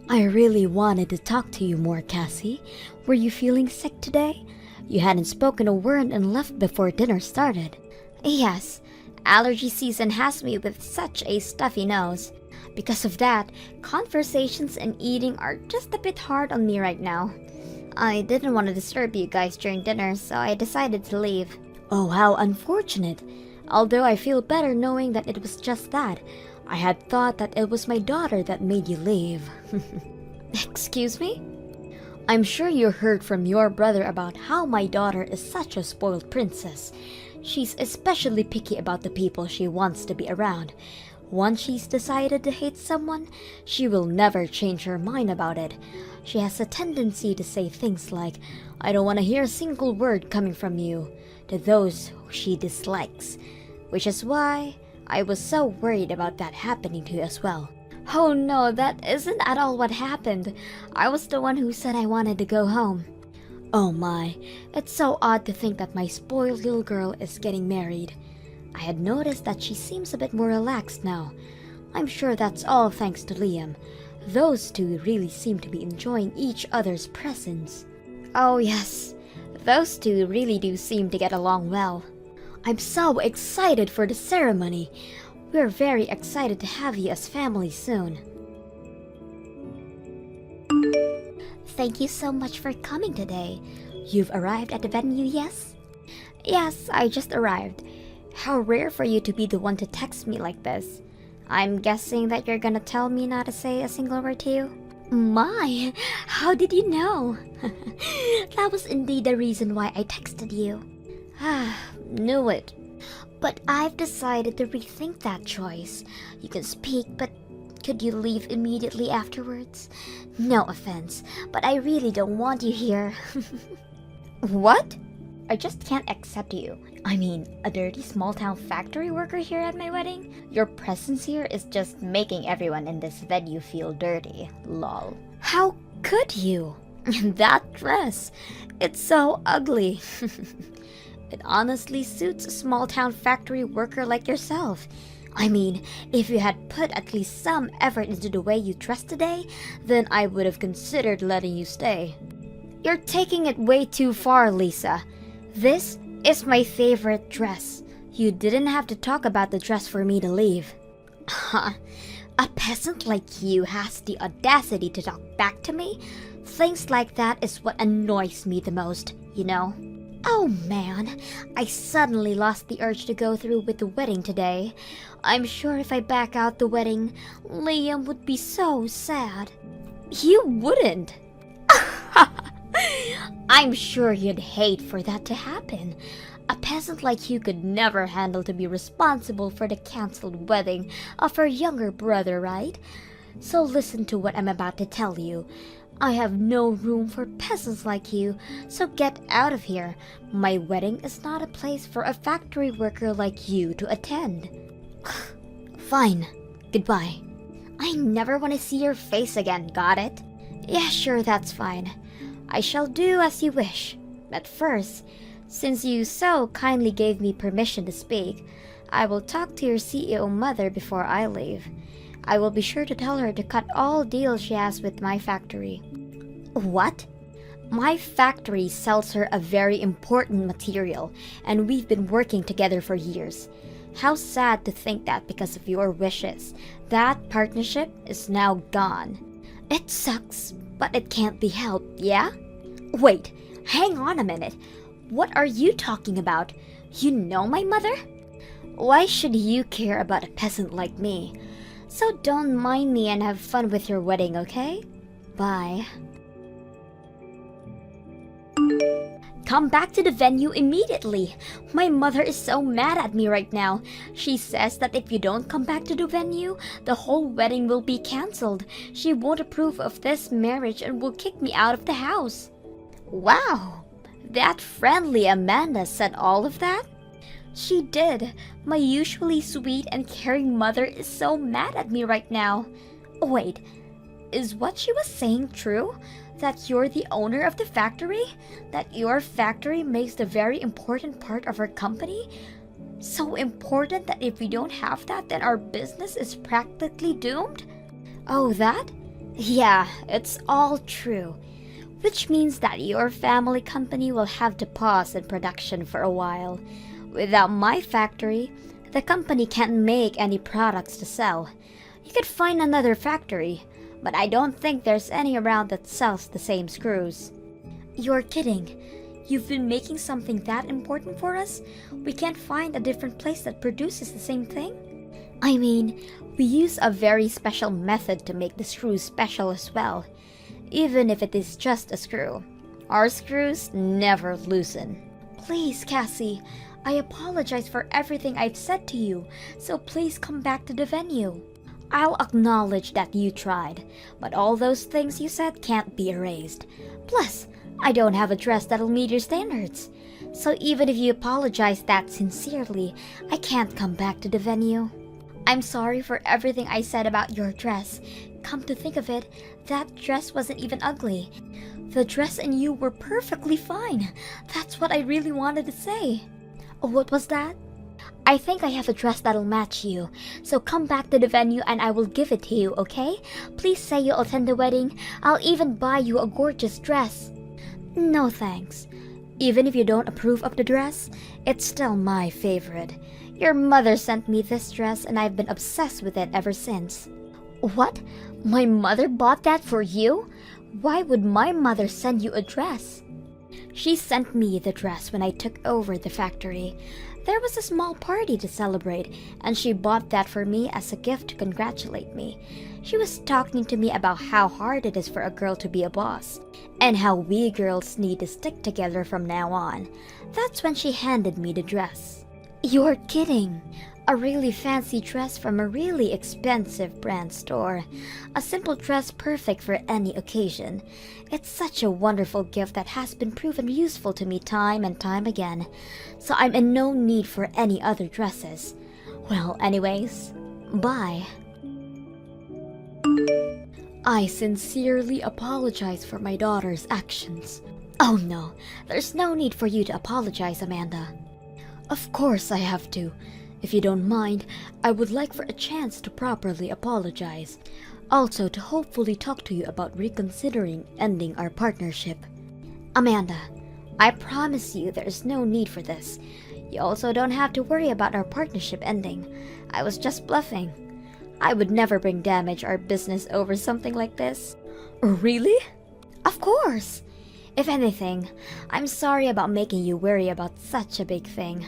I really wanted to talk to you more, Cassie. Were you feeling sick today? You hadn't spoken a word and left before dinner started. Yes, allergy season has me with such a stuffy nose. Because of that, conversations and eating are just a bit hard on me right now. I didn't want to disturb you guys during dinner, so I decided to leave. Oh, how unfortunate. Although I feel better knowing that it was just that. I had thought that it was my daughter that made you leave. Excuse me? I'm sure you heard from your brother about how my daughter is such a spoiled princess. She's especially picky about the people she wants to be around. Once she's decided to hate someone, she will never change her mind about it. She has a tendency to say things like, "I don't want to hear a single word coming from you," to those who she dislikes. Which is why I was so worried about that happening to you as well. Oh no, that isn't at all what happened. I was the one who said I wanted to go home. Oh my, it's so odd to think that my spoiled little girl is getting married. I had noticed that she seems a bit more relaxed now. I'm sure that's all thanks to Liam. Those two really seem to be enjoying each other's presence. Oh yes, those two really do seem to get along well. I'm so excited for the ceremony. We're very excited to have you as family soon. Thank you so much for coming today. You've arrived at the venue, yes? Yes, I just arrived. How rare for you to be the one to text me like this. I'm guessing that you're gonna tell me not to say a single word to you? My, how did you know? That was indeed the reason why I texted you. Knew it. But I've decided to rethink that choice. You can speak, but could you leave immediately afterwards? No offense, but I really don't want you here. What? I just can't accept you. I mean, a dirty small-town factory worker here at my wedding? Your presence here is just making everyone in this venue feel dirty. Lol. How could you? That dress. It's so ugly. It honestly suits a small-town factory worker like yourself. I mean, if you had put at least some effort into the way you dressed today, then I would have considered letting you stay. You're taking it way too far, Lisa. This is my favorite dress. You didn't have to talk about the dress for me to leave. Huh? A peasant like you has the audacity to talk back to me? Things like that is what annoys me the most, you know? Oh man, I suddenly lost the urge to go through with the wedding today. I'm sure if I back out the wedding, Liam would be so sad. You wouldn't. I'm sure you'd hate for that to happen. A peasant like you could never handle to be responsible for the cancelled wedding of her younger brother, right? So listen to what I'm about to tell you. I have no room for peasants like you, so get out of here. My wedding is not a place for a factory worker like you to attend. Fine. Goodbye. I never want to see your face again, got it? Yeah, sure, that's fine. I shall do as you wish. But first, since you so kindly gave me permission to speak, I will talk to your CEO mother before I leave. I will be sure to tell her to cut all deals she has with my factory. What? My factory sells her a very important material, and we've been working together for years. How sad to think that because of your wishes, that partnership is now gone. It sucks, but it can't be helped, yeah? Wait, hang on a minute. What are you talking about? You know my mother? Why should you care about a peasant like me? So don't mind me and have fun with your wedding, okay? Bye. Come back to the venue immediately. My mother is so mad at me right now. She says that if you don't come back to the venue, the whole wedding will be cancelled. She won't approve of this marriage and will kick me out of the house. Wow, that friendly Amanda said all of that? She did. My usually sweet and caring mother is so mad at me right now. Wait, is what she was saying true? That you're the owner of the factory? That your factory makes the very important part of our company? So important that if we don't have that, then our business is practically doomed? Oh, that? Yeah, it's all true. Which means that your family company will have to pause in production for a while. Without my factory, the company can't make any products to sell. You could find another factory, but I don't think there's any around that sells the same screws. You're kidding. You've been making something that important for us? We can't find a different place that produces the same thing? I mean, we use a very special method to make the screws special as well, even if it is just a screw. Our screws never loosen. Please, Cassie, I apologize for everything I've said to you, so please come back to the venue. I'll acknowledge that you tried, but all those things you said can't be erased. Plus, I don't have a dress that'll meet your standards. So even if you apologize that sincerely, I can't come back to the venue. I'm sorry for everything I said about your dress. Come to think of it, that dress wasn't even ugly. The dress and you were perfectly fine. That's what I really wanted to say. Oh, what was that? I think I have a dress that'll match you. So come back to the venue and I will give it to you, okay? Please say you'll attend the wedding. I'll even buy you a gorgeous dress. No thanks. Even if you don't approve of the dress, it's still my favorite. Your mother sent me this dress and I've been obsessed with it ever since. What? My mother bought that for you? Why would my mother send you a dress? She sent me the dress when I took over the factory. There was a small party to celebrate, and she bought that for me as a gift to congratulate me. She was talking to me about how hard it is for a girl to be a boss, and how we girls need to stick together from now on. That's when she handed me the dress. You're kidding! A really fancy dress from a really expensive brand store. A simple dress perfect for any occasion. It's such a wonderful gift that has been proven useful to me time and time again. So I'm in no need for any other dresses. Well, anyways, bye. I sincerely apologize for my daughter's actions. Oh no, there's no need for you to apologize, Amanda. Of course I have to. If you don't mind, I would like for a chance to properly apologize. Also to hopefully talk to you about reconsidering ending our partnership. Amanda, I promise you there is no need for this. You also don't have to worry about our partnership ending. I was just bluffing. I would never bring damage our business over something like this. Really? Of course! If anything, I'm sorry about making you worry about such a big thing.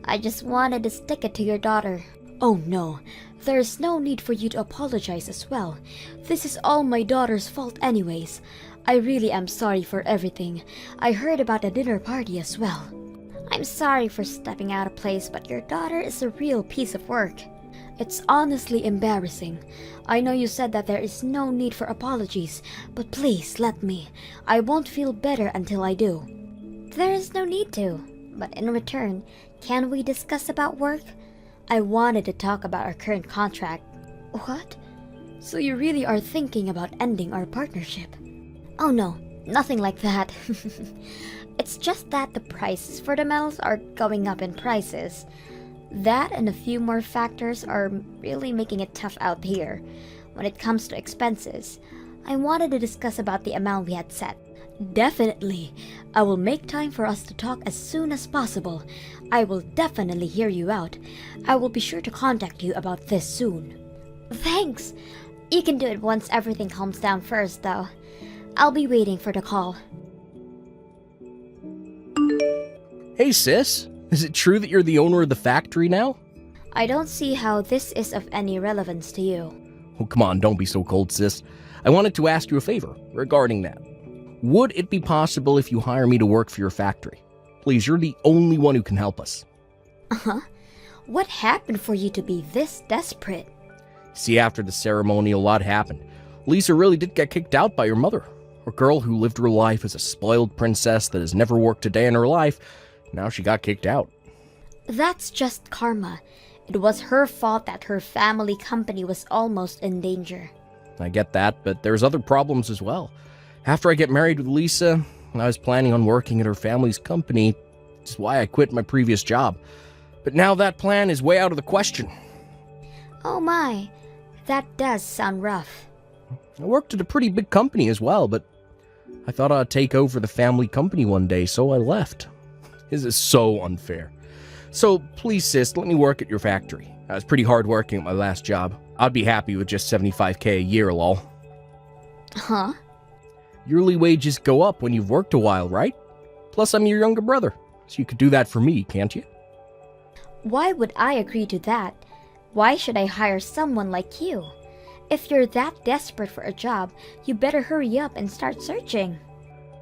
I just wanted to stick it to your daughter. Oh no, there's no need for you to apologize as well. This is all my daughter's fault anyways. I really am sorry for everything. I heard about the dinner party as well. I'm sorry for stepping out of place, but your daughter is a real piece of work. It's honestly embarrassing. I know you said that there is no need for apologies, but please let me. I won't feel better until I do. There is no need to, but in return, can we discuss about work? I wanted to talk about our current contract. What? So you really are thinking about ending our partnership? Oh no, nothing like that. It's just that the prices for the metals are going up in prices. That and a few more factors are really making it tough out here. When it comes to expenses, I wanted to discuss about the amount we had set. Definitely. I will make time for us to talk as soon as possible. I will definitely hear you out. I will be sure to contact you about this soon. Thanks. You can do it once everything calms down first, though. I'll be waiting for the call. Hey sis, is it true that you're the owner of the factory now? I don't see how this is of any relevance to you. Oh, come on, don't be so cold, sis. I wanted to ask you a favor regarding that. Would it be possible if you hire me to work for your factory? Please, you're the only one who can help us. Uh-huh. What happened for you to be this desperate? See, after the ceremony, a lot happened. Lisa really did get kicked out by her mother. A girl who lived her life as a spoiled princess that has never worked a day in her life. Now she got kicked out. That's just karma. It was her fault that her family company was almost in danger. I get that, but there's other problems as well. After I get married with Lisa, I was planning on working at her family's company, which is why I quit my previous job. But now that plan is way out of the question. Oh my, that does sound rough. I worked at a pretty big company as well, but I thought I'd take over the family company one day, so I left. This is so unfair. So please, sis, let me work at your factory. I was pretty hard working at my last job. I'd be happy with just $75K a year, lol. Huh? Yearly wages go up when you've worked a while, right? Plus, I'm your younger brother, so you could do that for me, can't you? Why would I agree to that? Why should I hire someone like you? If you're that desperate for a job, you better hurry up and start searching.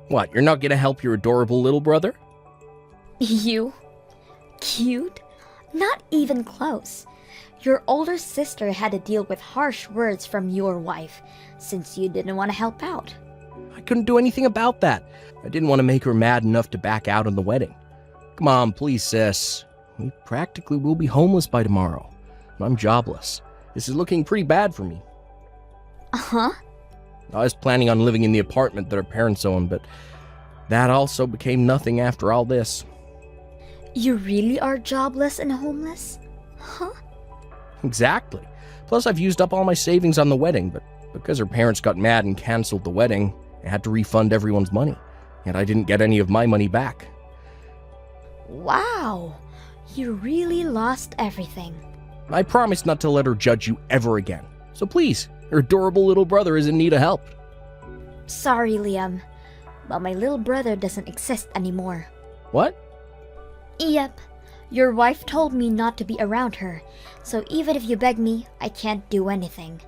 What, you're not gonna help your adorable little brother? You? Cute? Not even close. Your older sister had to deal with harsh words from your wife, since you didn't want to help out. I couldn't do anything about that. I didn't want to make her mad enough to back out on the wedding. Come on, please, sis. We practically will be homeless by tomorrow. I'm jobless. This is looking pretty bad for me. Uh-huh. I was planning on living in the apartment that our parents own, but that also became nothing after all this. You really are jobless and homeless? Huh? Exactly. Plus, I've used up all my savings on the wedding, but because her parents got mad and canceled the wedding, I had to refund everyone's money, and I didn't get any of my money back. Wow. You really lost everything. I promised not to let her judge you ever again. So please, your adorable little brother is in need of help. Sorry, Liam, but my little brother doesn't exist anymore. What? Yep. Your wife told me not to be around her, so even if you beg me, I can't do anything.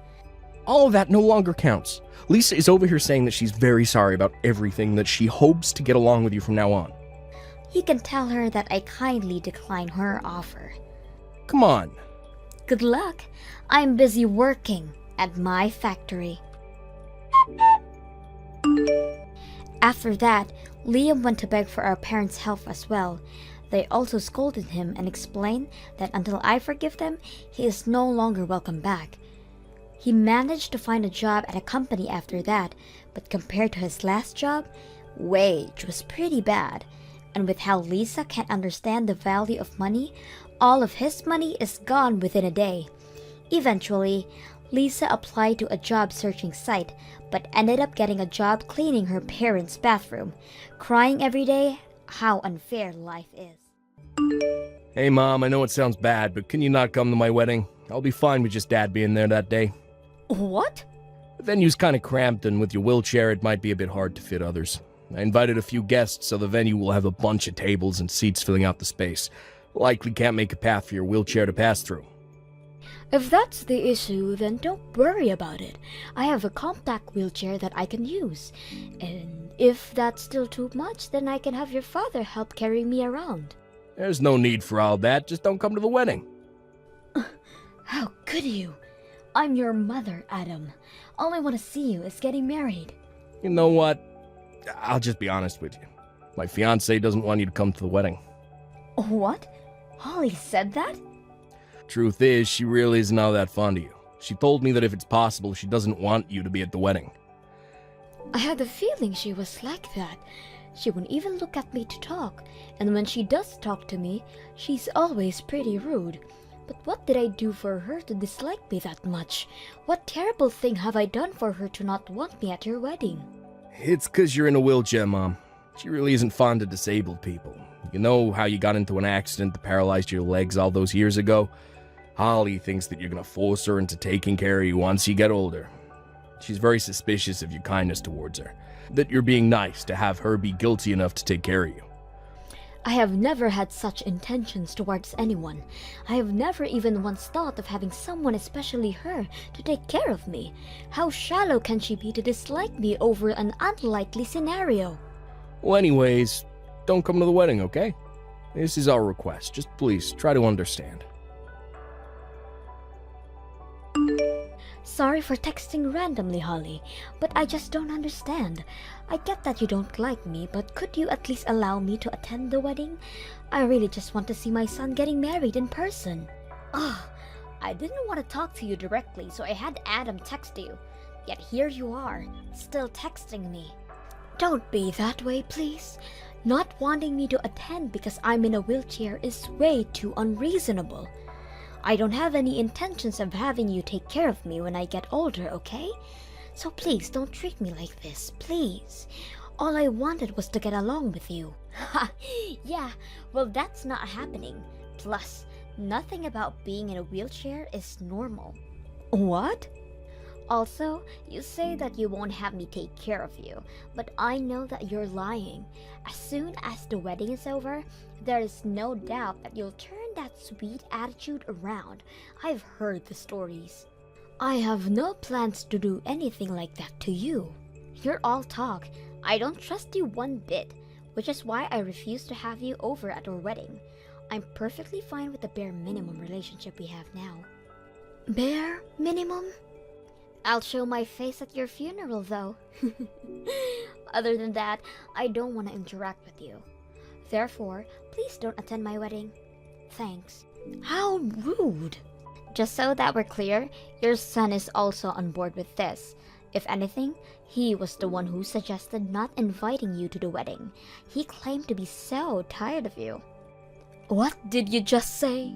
All of that no longer counts. Lisa is over here saying that she's very sorry about everything, that she hopes to get along with you from now on. You can tell her that I kindly decline her offer. Come on. Good luck. I'm busy working at my factory. After that, Liam went to beg for our parents' help as well. They also scolded him and explained that until I forgive them, he is no longer welcome back. He managed to find a job at a company after that, but compared to his last job, wage was pretty bad. And with how Lisa can't understand the value of money, all of his money is gone within a day. Eventually, Lisa applied to a job searching site, but ended up getting a job cleaning her parents' bathroom, crying every day how unfair life is. Hey Mom, I know it sounds bad, but can you not come to my wedding? I'll be fine with just Dad being there that day. What? The venue's kind of cramped, and with your wheelchair it might be a bit hard to fit others. I invited a few guests, so the venue will have a bunch of tables and seats filling out the space. Likely can't make a path for your wheelchair to pass through. If that's the issue, then don't worry about it. I have a compact wheelchair that I can use. And if that's still too much, then I can have your father help carry me around. There's no need for all that, just don't come to the wedding. How could you? I'm your mother, Adam. All I want to see you is getting married. You know what? I'll just be honest with you. My fiancée doesn't want you to come to the wedding. What? Holly said that? Truth is, she really isn't all that fond of you. She told me that if it's possible, she doesn't want you to be at the wedding. I had a feeling she was like that. She wouldn't even look at me to talk, and when she does talk to me, she's always pretty rude. But what did I do for her to dislike me that much? What terrible thing have I done for her to not want me at her wedding? It's 'cause you're in a wheelchair, Mom. She really isn't fond of disabled people. You know how you got into an accident that paralyzed your legs all those years ago? Holly thinks that you're gonna force her into taking care of you once you get older. She's very suspicious of your kindness towards her, that you're being nice to have her be guilty enough to take care of you. I have never had such intentions towards anyone. I have never even once thought of having someone, especially her, to take care of me. How shallow can she be to dislike me over an unlikely scenario? Well, anyways, don't come to the wedding, okay? This is our request. Just please, try to understand. Sorry for texting randomly, Holly, but I just don't understand. I get that you don't like me, but could you at least allow me to attend the wedding? I really just want to see my son getting married in person. Ugh, I didn't want to talk to you directly, so I had Adam text you. Yet here you are, still texting me. Don't be that way, please. Not wanting me to attend because I'm in a wheelchair is way too unreasonable. I don't have any intentions of having you take care of me when I get older, okay? So please don't treat me like this, please. All I wanted was to get along with you. Ha! Yeah, well that's not happening. Plus, nothing about being in a wheelchair is normal. What? Also, you say that you won't have me take care of you, but I know that you're lying. As soon as the wedding is over, there is no doubt that you'll turn that sweet attitude around. I've heard the stories. I have no plans to do anything like that to you. You're all talk. I don't trust you one bit, which is why I refuse to have you over at our wedding. I'm perfectly fine with the bare minimum relationship we have now. Bare minimum? I'll show my face at your funeral, though. Other than that, I don't want to interact with you. Therefore, please don't attend my wedding. Thanks. How rude! Just so that we're clear, your son is also on board with this. If anything, he was the one who suggested not inviting you to the wedding. He claimed to be so tired of you. What did you just say?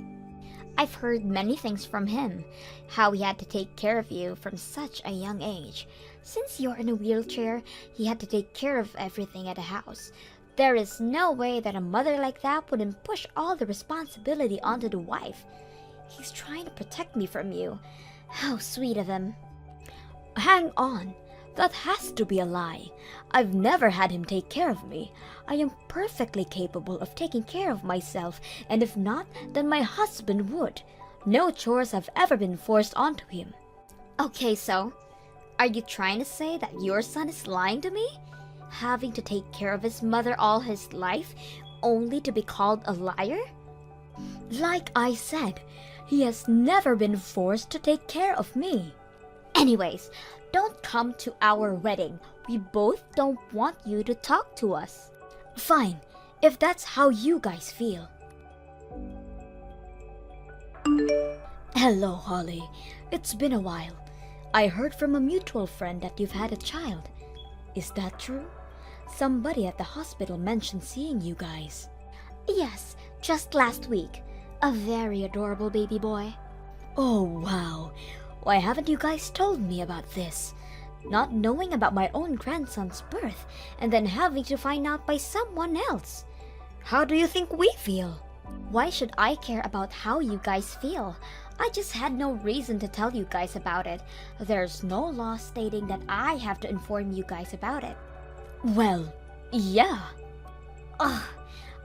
I've heard many things from him. How he had to take care of you from such a young age. Since you're in a wheelchair, he had to take care of everything at the house. There is no way that a mother like that wouldn't push all the responsibility onto the wife. He's trying to protect me from you. How sweet of him. Hang on. That has to be a lie. I've never had him take care of me. I am perfectly capable of taking care of myself, and if not, then my husband would. No chores have ever been forced onto him. Okay, so, are you trying to say that your son is lying to me? Having to take care of his mother all his life, only to be called a liar? Like I said, he has never been forced to take care of me. Anyways, don't come to our wedding. We both don't want you to talk to us. Fine, if that's how you guys feel. Hello, Holly. It's been a while. I heard from a mutual friend that you've had a child. Is that true? Somebody at the hospital mentioned seeing you guys. Yes, just last week. A very adorable baby boy. Oh, wow. Why haven't you guys told me about this? Not knowing about my own grandson's birth and then having to find out by someone else. How do you think we feel? Why should I care about how you guys feel? I just had no reason to tell you guys about it. There's no law stating that I have to inform you guys about it. Well, yeah. Ugh,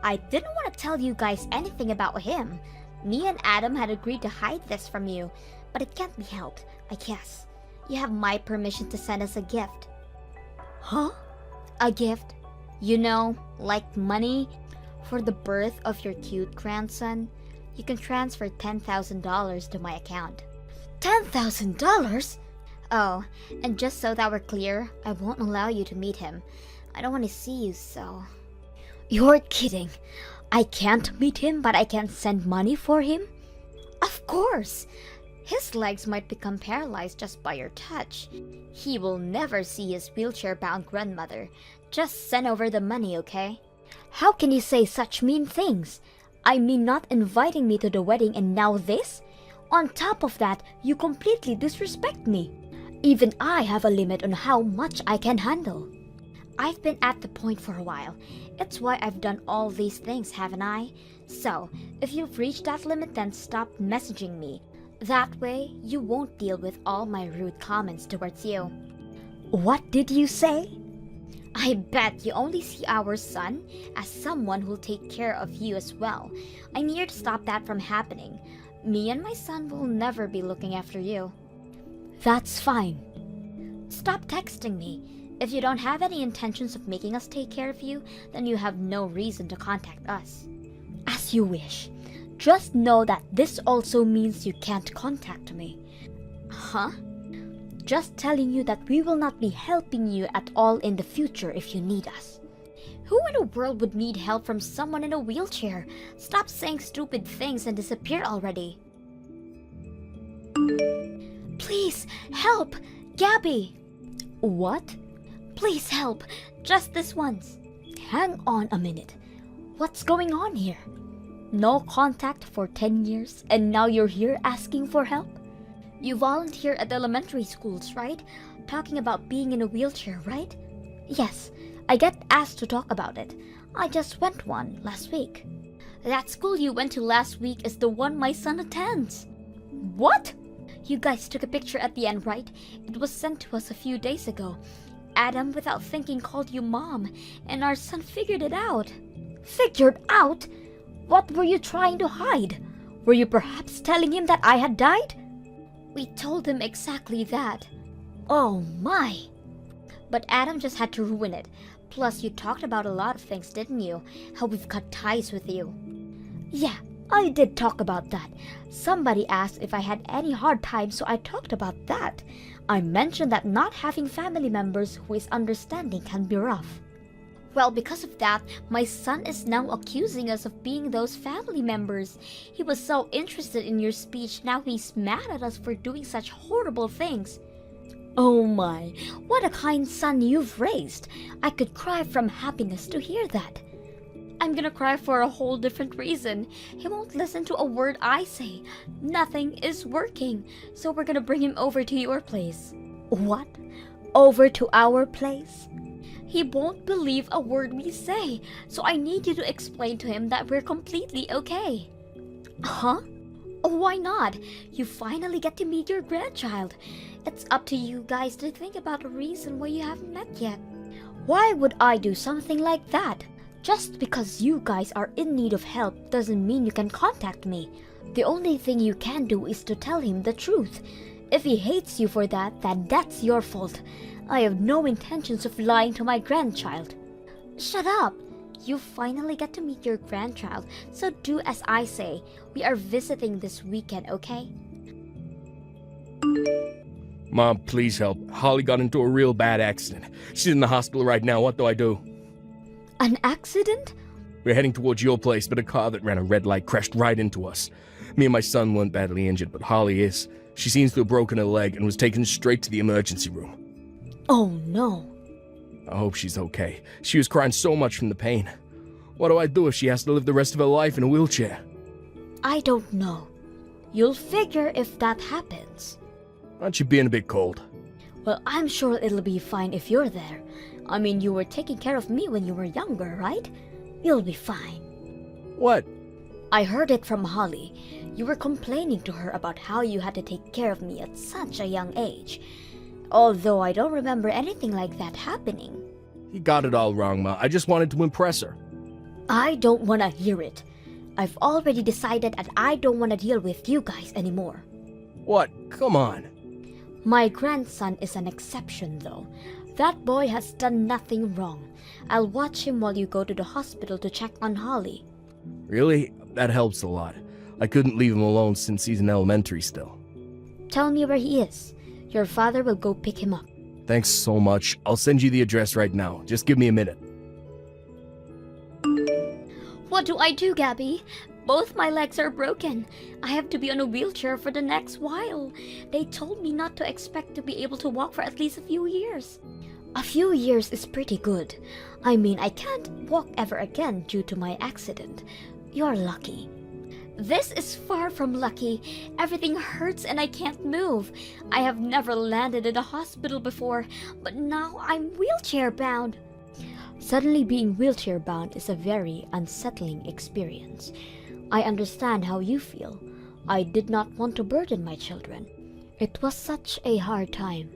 I didn't want to tell you guys anything about him. Me and Adam had agreed to hide this from you, but it can't be helped, I guess. You have my permission to send us a gift. Huh? A gift? You know, like money? For the birth of your cute grandson, you can transfer $10,000 to my account. $10,000? Oh, and just so that we're clear, I won't allow you to meet him. I don't want to see you, so... You're kidding. I can't meet him, but I can send money for him? Of course! His legs might become paralyzed just by your touch. He will never see his wheelchair-bound grandmother. Just send over the money, okay? How can you say such mean things? I mean not inviting me to the wedding and now this? On top of that, you completely disrespect me. Even I have a limit on how much I can handle. I've been at the point for a while. It's why I've done all these things, haven't I? So, if you've reached that limit, then stop messaging me. That way, you won't deal with all my rude comments towards you. What did you say? I bet you only see our son as someone who'll take care of you as well. I'm here to stop that from happening. Me and my son will never be looking after you. That's fine. Stop texting me. If you don't have any intentions of making us take care of you, then you have no reason to contact us. As you wish. Just know that this also means you can't contact me. Huh? Just telling you that we will not be helping you at all in the future if you need us. Who in the world would need help from someone in a wheelchair? Stop saying stupid things and disappear already. Please, help! Gabby! What? Please help! Just this once. Hang on a minute. What's going on here? No contact for 10 years, and now you're here asking for help? You volunteer at elementary schools, right? Talking about being in a wheelchair, right? Yes, I get asked to talk about it. I just went one last week. That school you went to last week is the one my son attends. What? You guys took a picture at the end, right? It was sent to us a few days ago. Adam, without thinking, called you Mom, and our son figured it out. Figured out? What were you trying to hide? Were you perhaps telling him that I had died? We told him exactly that. Oh my! But Adam just had to ruin it. Plus, you talked about a lot of things, didn't you? How we've cut ties with you. Yeah, I did talk about that. Somebody asked if I had any hard times, so I talked about that. I mentioned that not having family members who is understanding can be rough. Well, because of that, my son is now accusing us of being those family members. He was so interested in your speech, now he's mad at us for doing such horrible things. Oh my, what a kind son you've raised. I could cry from happiness to hear that. I'm gonna cry for a whole different reason. He won't listen to a word I say. Nothing is working, so we're gonna bring him over to your place. What? Over to our place? He won't believe a word we say, so I need you to explain to him that we're completely okay. Huh? Why not? You finally get to meet your grandchild. It's up to you guys to think about a reason why you haven't met yet. Why would I do something like that? Just because you guys are in need of help doesn't mean you can contact me. The only thing you can do is to tell him the truth. If he hates you for that, then that's your fault. I have no intentions of lying to my grandchild. Shut up! You finally get to meet your grandchild, so do as I say. We are visiting this weekend, okay? Mom, please help. Holly got into a real bad accident. She's in the hospital right now. What do I do? An accident? We're heading towards your place, but a car that ran a red light crashed right into us. Me and my son weren't badly injured, but Holly is. She seems to have broken her leg and was taken straight to the emergency room. Oh no. I hope she's okay. She was crying so much from the pain. What do I do if she has to live the rest of her life in a wheelchair? I don't know. You'll figure if that happens. Aren't you being a bit cold? Well, I'm sure it'll be fine if you're there. I mean, you were taking care of me when you were younger, right? You'll be fine. What? I heard it from Holly. You were complaining to her about how you had to take care of me at such a young age. Although I don't remember anything like that happening. You got it all wrong, Ma. I just wanted to impress her. I don't want to hear it. I've already decided that I don't want to deal with you guys anymore. What? Come on. My grandson is an exception, though. That boy has done nothing wrong. I'll watch him while you go to the hospital to check on Holly. Really? That helps a lot. I couldn't leave him alone since he's in elementary still. Tell me where he is. Your father will go pick him up. Thanks so much. I'll send you the address right now. Just give me a minute. What do I do, Gabby? Both my legs are broken. I have to be on a wheelchair for the next while. They told me not to expect to be able to walk for at least a few years. A few years is pretty good. I mean, I can't walk ever again due to my accident. You're lucky. This is far from lucky. Everything hurts and I can't move. I have never landed in a hospital before, but now I'm wheelchair bound. Suddenly being wheelchair bound is a very unsettling experience. I understand how you feel. I did not want to burden my children. It was such a hard time.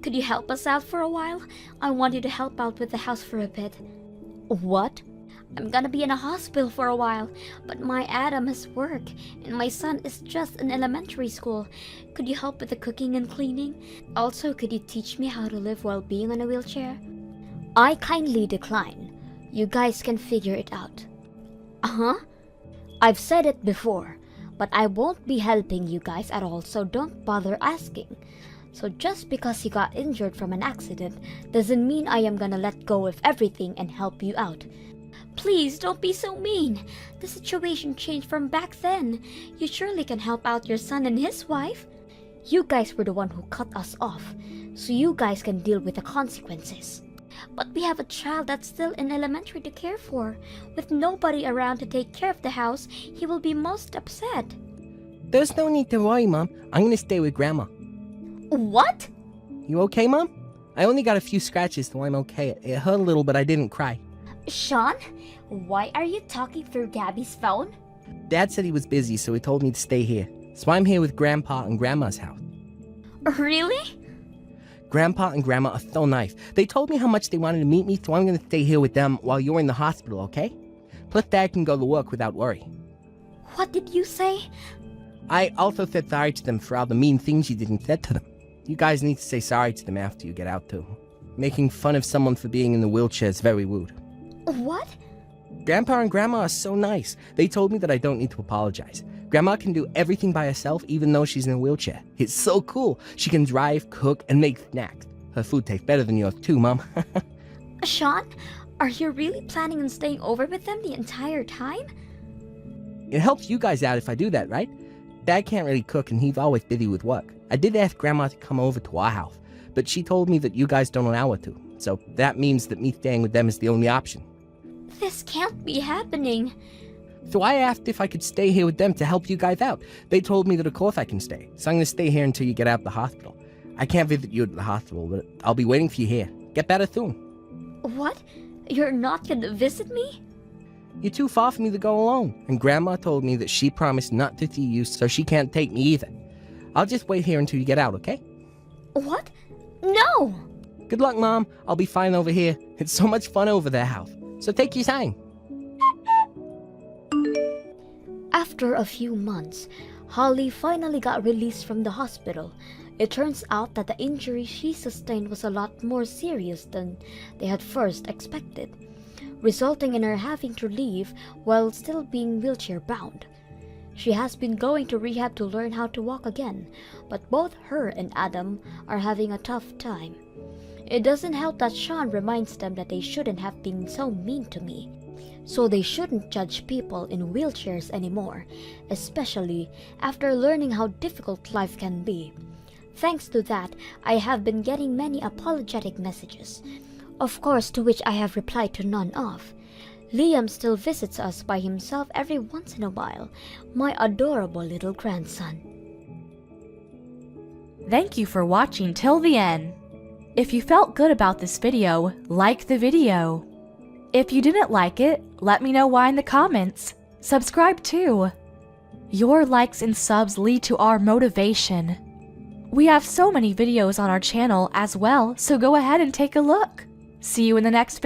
Could you help us out for a while? I want you to help out with the house for a bit. What? I'm gonna be in a hospital for a while, but my Adam has work, and my son is just in elementary school. Could you help with the cooking and cleaning? Also, could you teach me how to live while being on a wheelchair? I kindly decline. You guys can figure it out. Uh-huh. I've said it before, but I won't be helping you guys at all, so don't bother asking. So just because you got injured from an accident doesn't mean I am gonna let go of everything and help you out. Please don't be so mean. The situation changed from back then. You surely can help out your son and his wife. You guys were the one who cut us off, so you guys can deal with the consequences. But we have a child that's still in elementary to care for. With nobody around to take care of the house, he will be most upset. There's no need to worry, Mom. I'm gonna stay with Grandma. What? You okay, Mom? I only got a few scratches, so I'm okay. It hurt a little, but I didn't cry. Sean, why are you talking through Gabby's phone? Dad said he was busy, so he told me to stay here. So I'm here with Grandpa and Grandma's house. Really? Grandpa and Grandma are so nice. They told me how much they wanted to meet me, so I'm gonna stay here with them while you're in the hospital, okay? Plus, Dad can go to work without worry. What did you say? I also said sorry to them for all the mean things you did and said to them. You guys need to say sorry to them after you get out, too. Making fun of someone for being in the wheelchair is very rude. What? Grandpa and Grandma are so nice. They told me that I don't need to apologize. Grandma can do everything by herself even though she's in a wheelchair. It's so cool. She can drive, cook, and make snacks. Her food tastes better than yours too, Mom. Sean, are you really planning on staying over with them the entire time? It helps you guys out if I do that, right? Dad can't really cook and he's always busy with work. I did ask Grandma to come over to our house, but she told me that you guys don't allow her to. So that means that me staying with them is the only option. This can't be happening. So I asked if I could stay here with them to help you guys out. They told me that of course I can stay, so I'm gonna stay here until you get out of the hospital. I can't visit you at the hospital, but I'll be waiting for you here. Get better soon. What? You're not gonna visit me? You're too far for me to go alone, and Grandma told me that she promised not to see you, so she can't take me either. I'll just wait here until you get out, okay? What? No! Good luck, Mom. I'll be fine over here. It's so much fun over their house. So take your time. After a few months, Holly finally got released from the hospital. It turns out that the injury she sustained was a lot more serious than they had first expected, resulting in her having to leave while still being wheelchair bound. She has been going to rehab to learn how to walk again, but both her and Adam are having a tough time. It doesn't help that Sean reminds them that they shouldn't have been so mean to me, so they shouldn't judge people in wheelchairs anymore, especially after learning how difficult life can be. Thanks to that, I have been getting many apologetic messages, of course to which I have replied to none of. Liam still visits us by himself every once in a while, my adorable little grandson. Thank you for watching till the end. If you felt good about this video, like the video. If you didn't like it, let me know why in the comments. Subscribe too. Your likes and subs lead to our motivation. We have so many videos on our channel as well, so go ahead and take a look. See you in the next video.